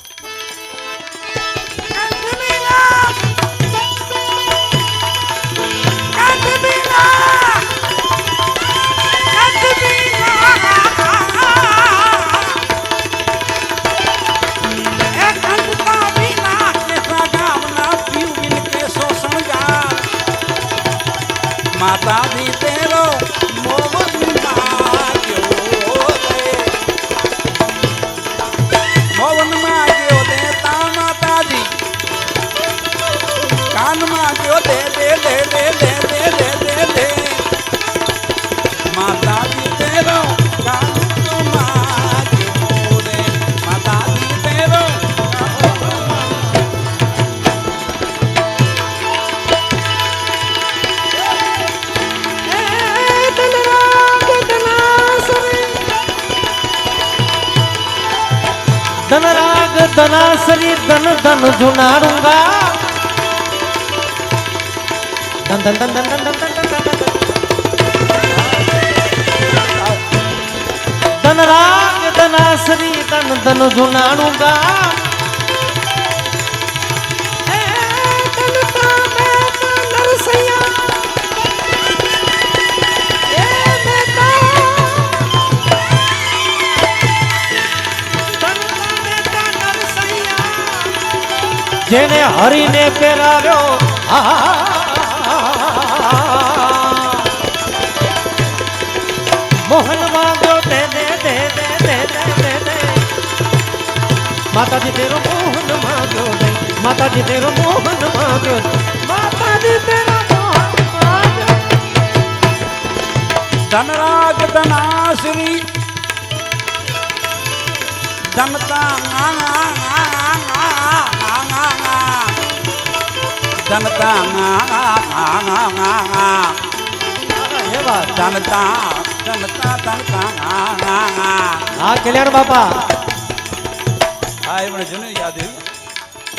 માતા દી તેરો મોહન માગ્યો દેતા માતાજી કાન માગ્યો દે દે દે દે દે દે દે દે દે માતા દી તેરો કાન માગ્યો દે માતા દી તેરો ધન રાગ ધનાસરી ધન ધન જુનાડુંગા ધન ધન ધન ધન ધન ધન ધન રાગ ધનાસરી ધન ધન જુનાડુંગા જેને હરીને પેરાવ્યો મોહન માંગ્યો દે દે દે દે દે દે દે દે માતાજી તેરો મોહન માંગ્યો દે માતાજી તેરો મોહન માંગ્યો માતાજી તેરો મોહન માંગ્યો ધનરાજ ધનાશ્રી ધનતા ધનતા એવા ધનતા ધનતા ધનતા હા કલ્યાણ બાપા હા એ મને જૂનું યાદ આવ્યું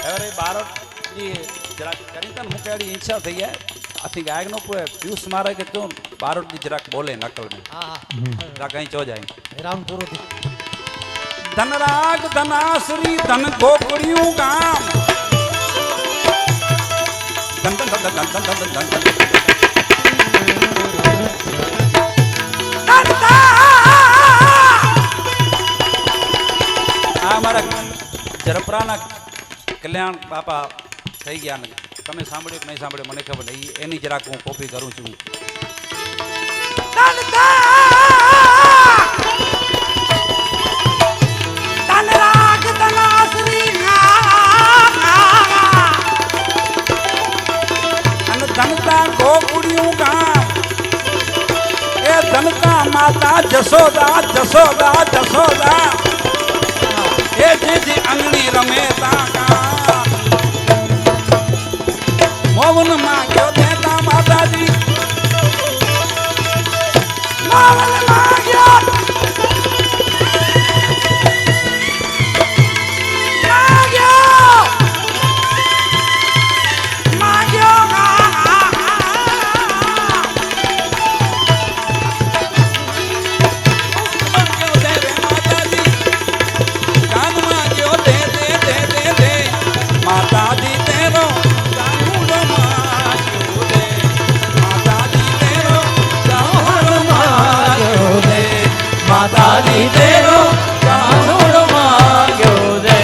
હવે બારોટની જરાક કરી તને મૂકેલી ઈચ્છા થઈ જાય આથી ગાયકનો કોઈ પિયુષ મારે કે તું બારોટની જરાક બોલે નકલ में હા જરાક અહીં ચો જાય રામ પૂરો થી ધનરાગ ધનાશ્રી ધન ગોકળિયું ગામ ધન ધન ધન ધન ધન ધન ધન ધન આ મારા જરપરાના કલ્યાણ બાપા થઈ ગયા ને તમે સાંભળ્યું કે નહીં સાંભળ્યું મને ખબર નહીં એની જરાક હું કોપી કરું છું ધનતા ગોકુળિયું ગામ એ ધનતા માતા જશોદા જશોદા જશોદા એ જેથી અંગણી રમે તા મોહન માંગ્યો દેતા માતાજી મોહન માંગ્યો માતાજી તેરો કાનુડો માંગ્યો દે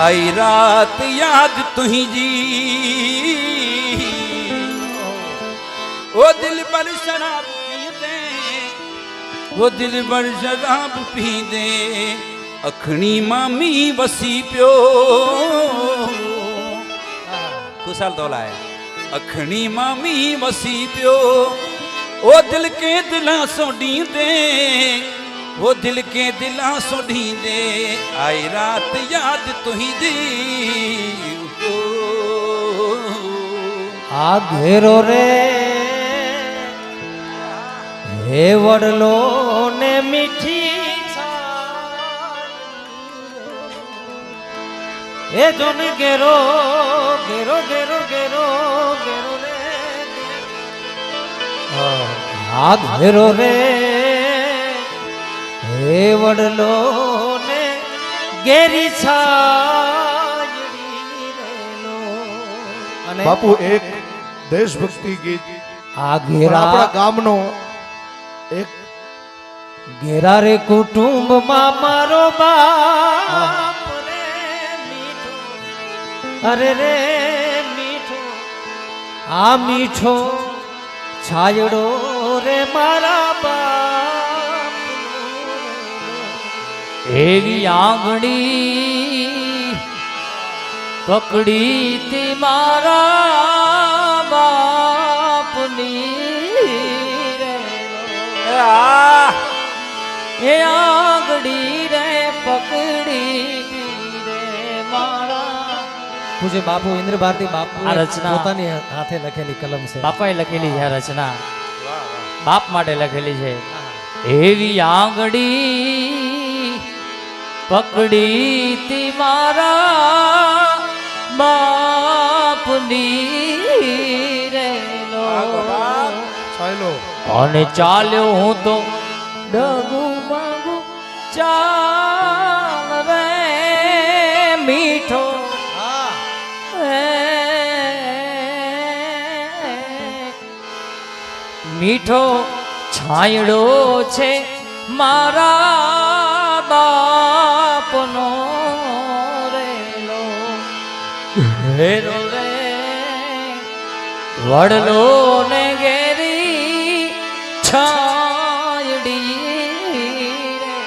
आई रात याद तुझी ओ दिल पर शराब पी दे वो दिल पर शराब पी दे अखणी मामी वसी प्यो खुशाल तोला है अखणी मामी वसी प्यो ओ दिल के दिला सोडी दे वो दिल के दिला सोडी दे आई रात याद तुझी આ ઘેરો રે હે વડલો ને મીઠી એ જોન ઘેરો ઘેરો ઘેરો ઘેરો ઘેરો રે આ ઘેરો રે હે વડલો ને ઘેરી છાયડી રેલો અને બાપુ એક દેશભક્તિ ગીત આ પણ ઘેરા આપણા ગામનો એક ઘેરા રે કુટુંબમાં મારો બાપ રે મીઠો અરે રે મીઠો આ મીઠો છાયડો રે મારા બાપ એવી આંગળી પકડી તી મારા બાપની રે એ આંગળી રે પકડી તી રે મારા પૂજ્ય બાપુ ઇન્દ્ર ભારતી બાપુ આ રચના પોતાની હાથે લખેલી કલમ છે બાપાએ લખેલી છે આ રચના બાપ માટે લખેલી છે એવી આંગળી પકડી તી મારા બાપની રેલો છાયલો અને ચાલ્યો હું તો ડગુ બાગુ ચાલ રે મીઠો મીઠો છાંયડો છે મારા બાપનો રે ભેરો રે વડલો ને ઘેરી છાયડી રે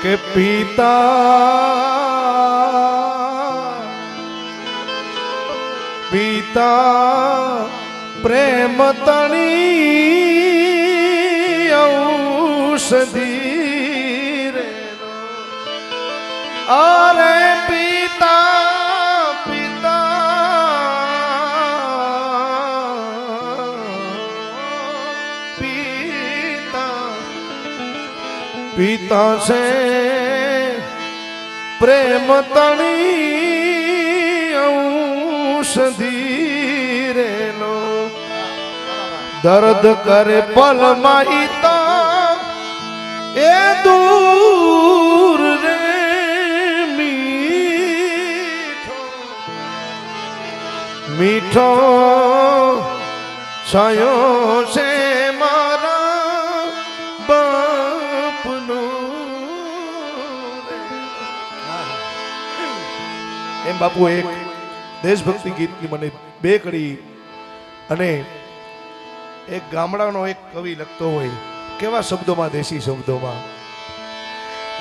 કે પિતા પ્રેમ તણી ઔષધિ રે અરે પિતા છે પ્રેમ તણી ઔષધિ રેલો દર્દ કરે પલમાં ઈતા એ દૂર રે મીઠો મીઠો છાયો છે મારા બાપનો એમ બાપુ એક દેશભક્તિ ગીતની મને બે કડી અને એક ગામડાનો એક કવિ લખતો હોય કેવા શબ્દોમાં દેશી શબ્દોમાં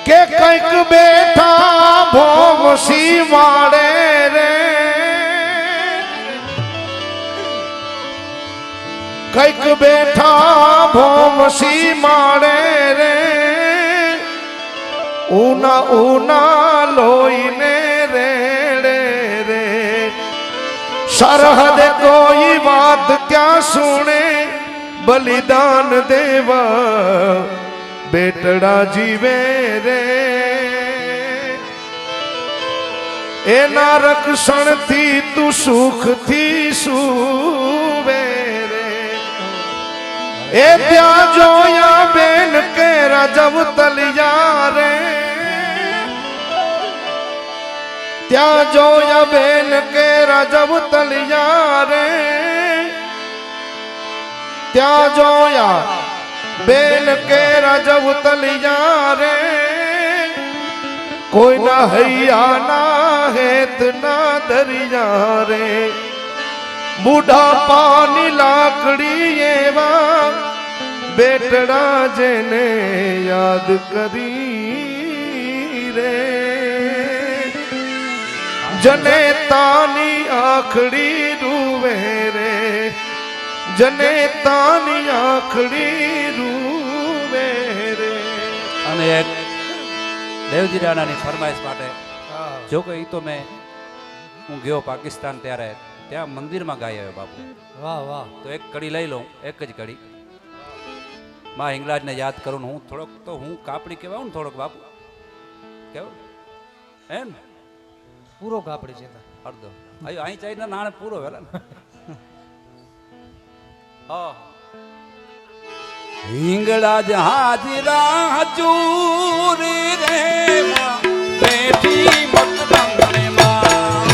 કે કંઈક બેઠા ભોગસી વાળે રે કંઈક બેઠા ભોગસી માળે રે ઉના ઉના લોઈને રેડે રે સરહદ કોઈ વાત ક્યાં સુણે બલિદાન દેવા બેટડા જીવે રે એના રક્ષણથી તું સુખથી સુવે રે એ ત્યાં જોયા બેન કે રજબ તલિયા રે ત્યાં જોયા બેન કે રજબ તલિયા રે ત્યાં જોયા બેન કે રજબ તલિયા રે કોઈના હૈયાના હેત ના દરિયા રે બુઢા પાની લાકડી એવા બેટડા જેને યાદ કરી રે જને તાની આખડી રૂવે રે જને તાની આખડી રૂવે રે અને એક દેવજી રાણાની ફરમાઈશ માટે જો કે ઈ તો મેં હું ગયો પાકિસ્તાન ત્યારે ત્યાં મંદિરમાં ગાઈ આવ્યો બાપુ વાહ વાહ તો એક કડી લઈ લઉં એક જ કડી માં હિંગલાજને યાદ કરું ને હું થોડોક તો હું કાપડી કહેવાઉં ને થોડોક બાપુ કેવું એમ પૂરો કાપડી છે અડધો આયો અહીં ચાઈ નાણે પૂરો વેલા ને હિંગળાજ હાજરા ચૂરી રે માં બેઠી મકરંગને માં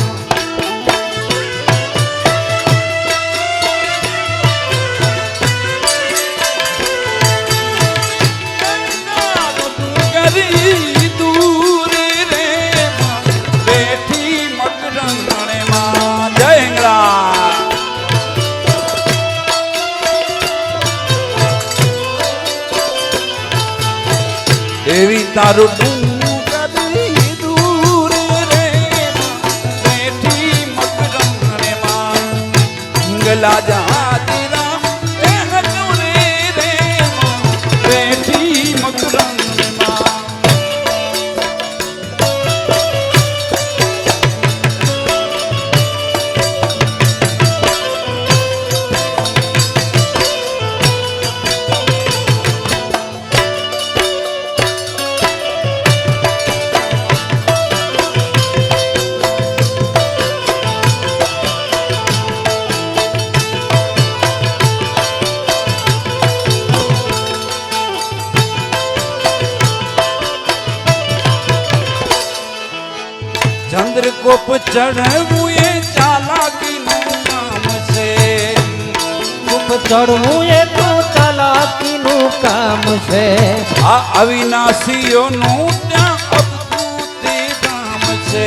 ગરી દૂર રે માં બેઠી મકરંગને માં જય હિંગળા એવી તારું ડુંગરી દૂર રે બેઠી મકરમ રે માં ગલા જાતીરા એ હજુરી રે બેઠી મકરમ રે માં ચંદ્રકોપ ચઢવું એ ચાલાકીનું કામ છે કુપ ચડવું એ તો ચાલાકીનું કામ છે આ અવિનાશીઓનું ત્યાં અદ્ભુત ધામ છે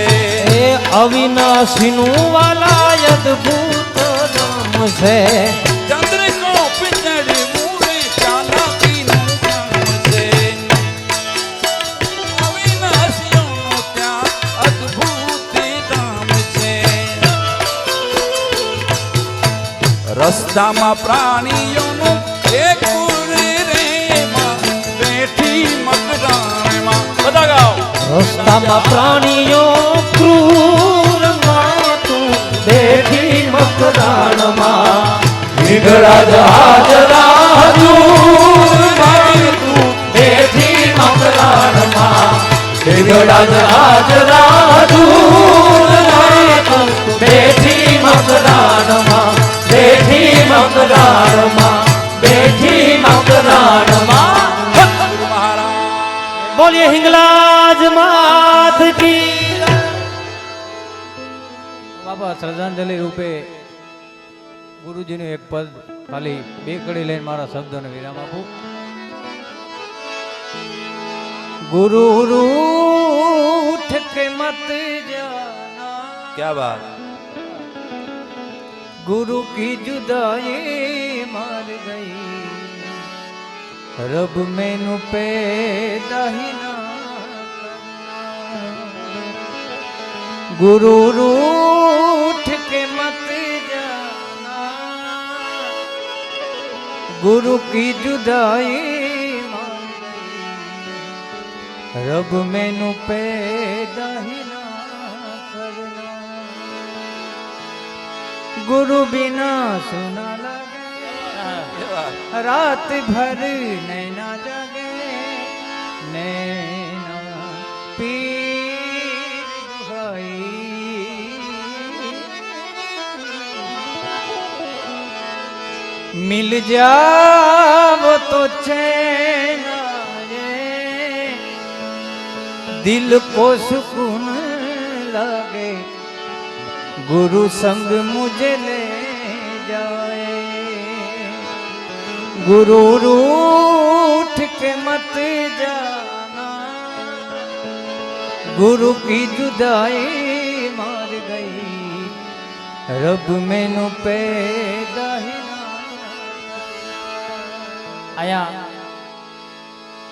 અવિનાશી નું વાલા અદભુત નામ છે ચંદ્રકો પિંજડી મૂળે ચાલાકીનું કામ છે. અવિનાશીઓનું ત્યાં અદ્ભુત ધામ છે. રસ્તામાં પ્રાણીઓનું એક રેમાં બેઠી મકરાણમાં બધા ગાઓ. રસ્તામાં પ્રાણીઓ ક્રૂર માતું બેઠી મકરાણમાં વિગડા હાજરા દૂર માતું બેઠી મકરાણમાં વિગડા હાજરા દૂર માતું બેઠી મકરાણમાં બેઠી મકરાણમાં બેઠી મકરાણમાં. ગુરુ મહારાજ બોલીએ હિંગલાજ માત કી બાબા શ્રદ્ધાંજલિ રૂપે ગુરુજીનું એક પદ ખાલી બે કડી લઈને મારા શબ્દોને વિરામ આપું. ગુરુ રૂઠ કે મત જાના ક્યા બાત. गुरु की जुदाई मार गई रब मैनू पैदा ही ना करना गुरु रूठ के मत जाना गुरु की जुदाई मार गई रब मैनू पैदा ही ना करना गुरु बिना सुना लगे रात भर नैना जगे नैना पीर दुहाई मिल जाओ तो चैन आए दिल को सुकून लगे गुरु संग मुझे ले जाए गुरु रूठ के मत जाना गुरु की जुदाई मार गई रब मैनू पैदा ही ना અહીંયા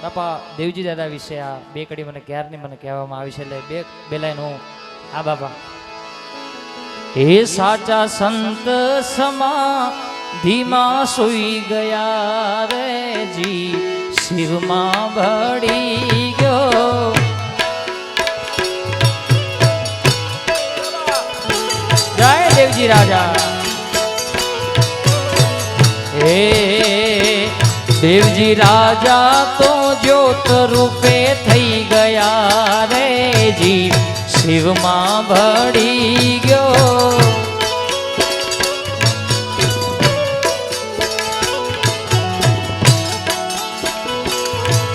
બાપા દેવજી દાદા વિશે આ બે કડી મને ક્યારની મને કહેવામાં આવી છે એટલે બે લાઈન હું આ બાપા હે સાચા સંત સમા ધીમા સુઈ ગયા રે જી શિવમાં ભળી ગયો જય દેવજી રાજા હે દેવજી રાજા તો જ્યોત રૂપે થઈ ગયા રે જી શિવમાં ભળી ગયો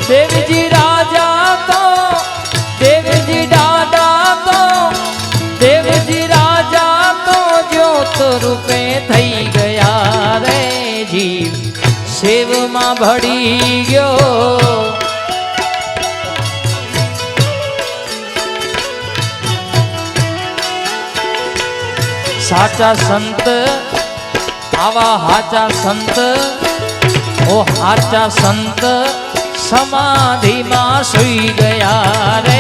દેવજી રાજા તો દેવજી દાદા તો દેવજી રાજા તો જ્યોત રૂપે થઈ ગયા રે જીવ શિવમાં ભળી ગયો સાચા સંત આવા હાચા સંત ઓ હાચા સંત સમાધિમાં સુઈ ગયા રે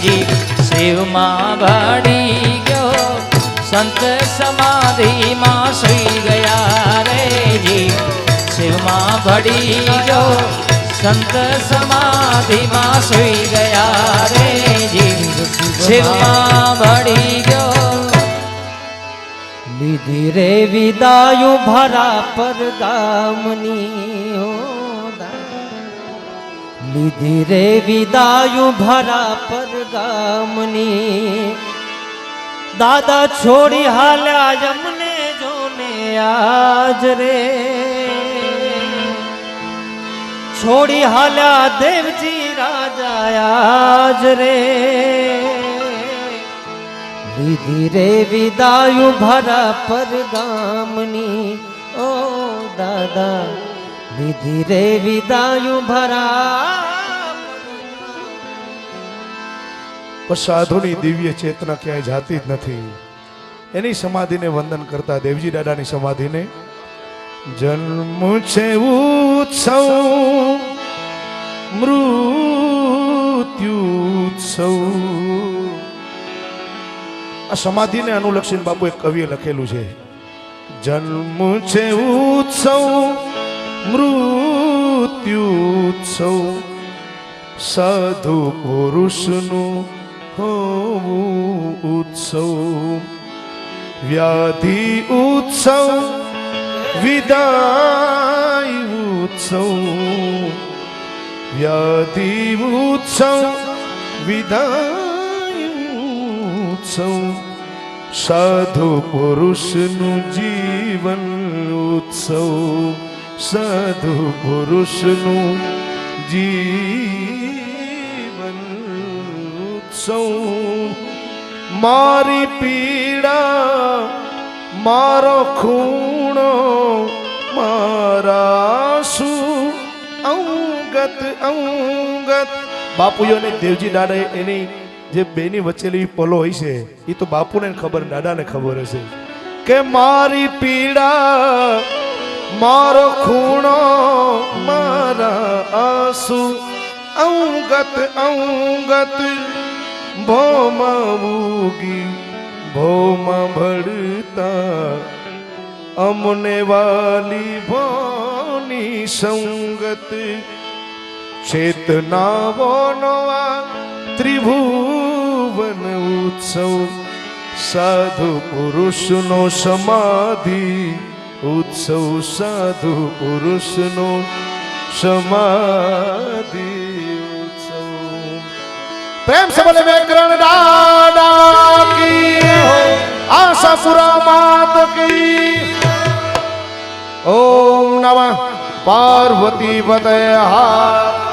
જી શિવમાં ભળી ગયો સંત સમાધિમાં સુઈ ગયા રે જી શિવમાં ભળી ગયો સંત સમાધિમાં સુઈ ગયા રે જી શિવમાં ભળી ગયો લીધી રે વિદાયું ભરા પર ગામની હો લીધી રે વિદાયું ભરા પર ગામની દાદા છોડી હાલ્યા જમને જોને આજ રે છોડી હાલ્યા દેવજી રાજા આજ રે લીધી રે વિદાયું ભરા પર ગામની ઓ દાદા લીધી રે વિદાયું ભરા પણ સાધુની દિવ્ય ચેતના ક્યાંય જાતી જ નથી. એની સમાધિને વંદન કરતા દેવજી દાદાની સમાધિને જન્મ છે ઉત્સવ મૃત્યુત્સવ. આ સમાધિને અનુલક્ષીને બાપુ એક કવિએ લખેલું છે, જન્મ છે ઉત્સવ મૃત્યુત્સવ, સાધુ પુરુષનું હોવું ઉત્સવ, વ્યાધિ ઉત્સવ વિદાય ઉત્સવ, વ્યાધિ ઉત્સવ વિદાય ઉત્સવ, સાધુ પુરુષનું જીવન ઉત્સવ, સાધુ પુરુષનું જીવન ઉત્સવ. મારી પીડા મારો ખૂણો મારા શું અંગત અંગત. બાપુઓને દેવજી દાદાએ એની જે બેની વચ્ચેલી પલો હોય છે એ તો બાપુને ખબર, દાદાને ખબર હશે કે મારી પીડા મારો ખૂણો મારા આંસુ અંગત અંગત, ભોમાં ઉગી ભોમાં ભળતા અમને વાલી ભોની સંગત, ચેતનાઓનો આ ત્રિભુવન ઉત્સવ, સાધુ પુરુષનો સમાધિ ઉત્સવ, સાધુ પુરુષનો સમાધિ ઉત્સવ. પ્રેમ से बोले व्याकरण दादा की, आशापुरा मात की. ओम नमः पार्वती पतये.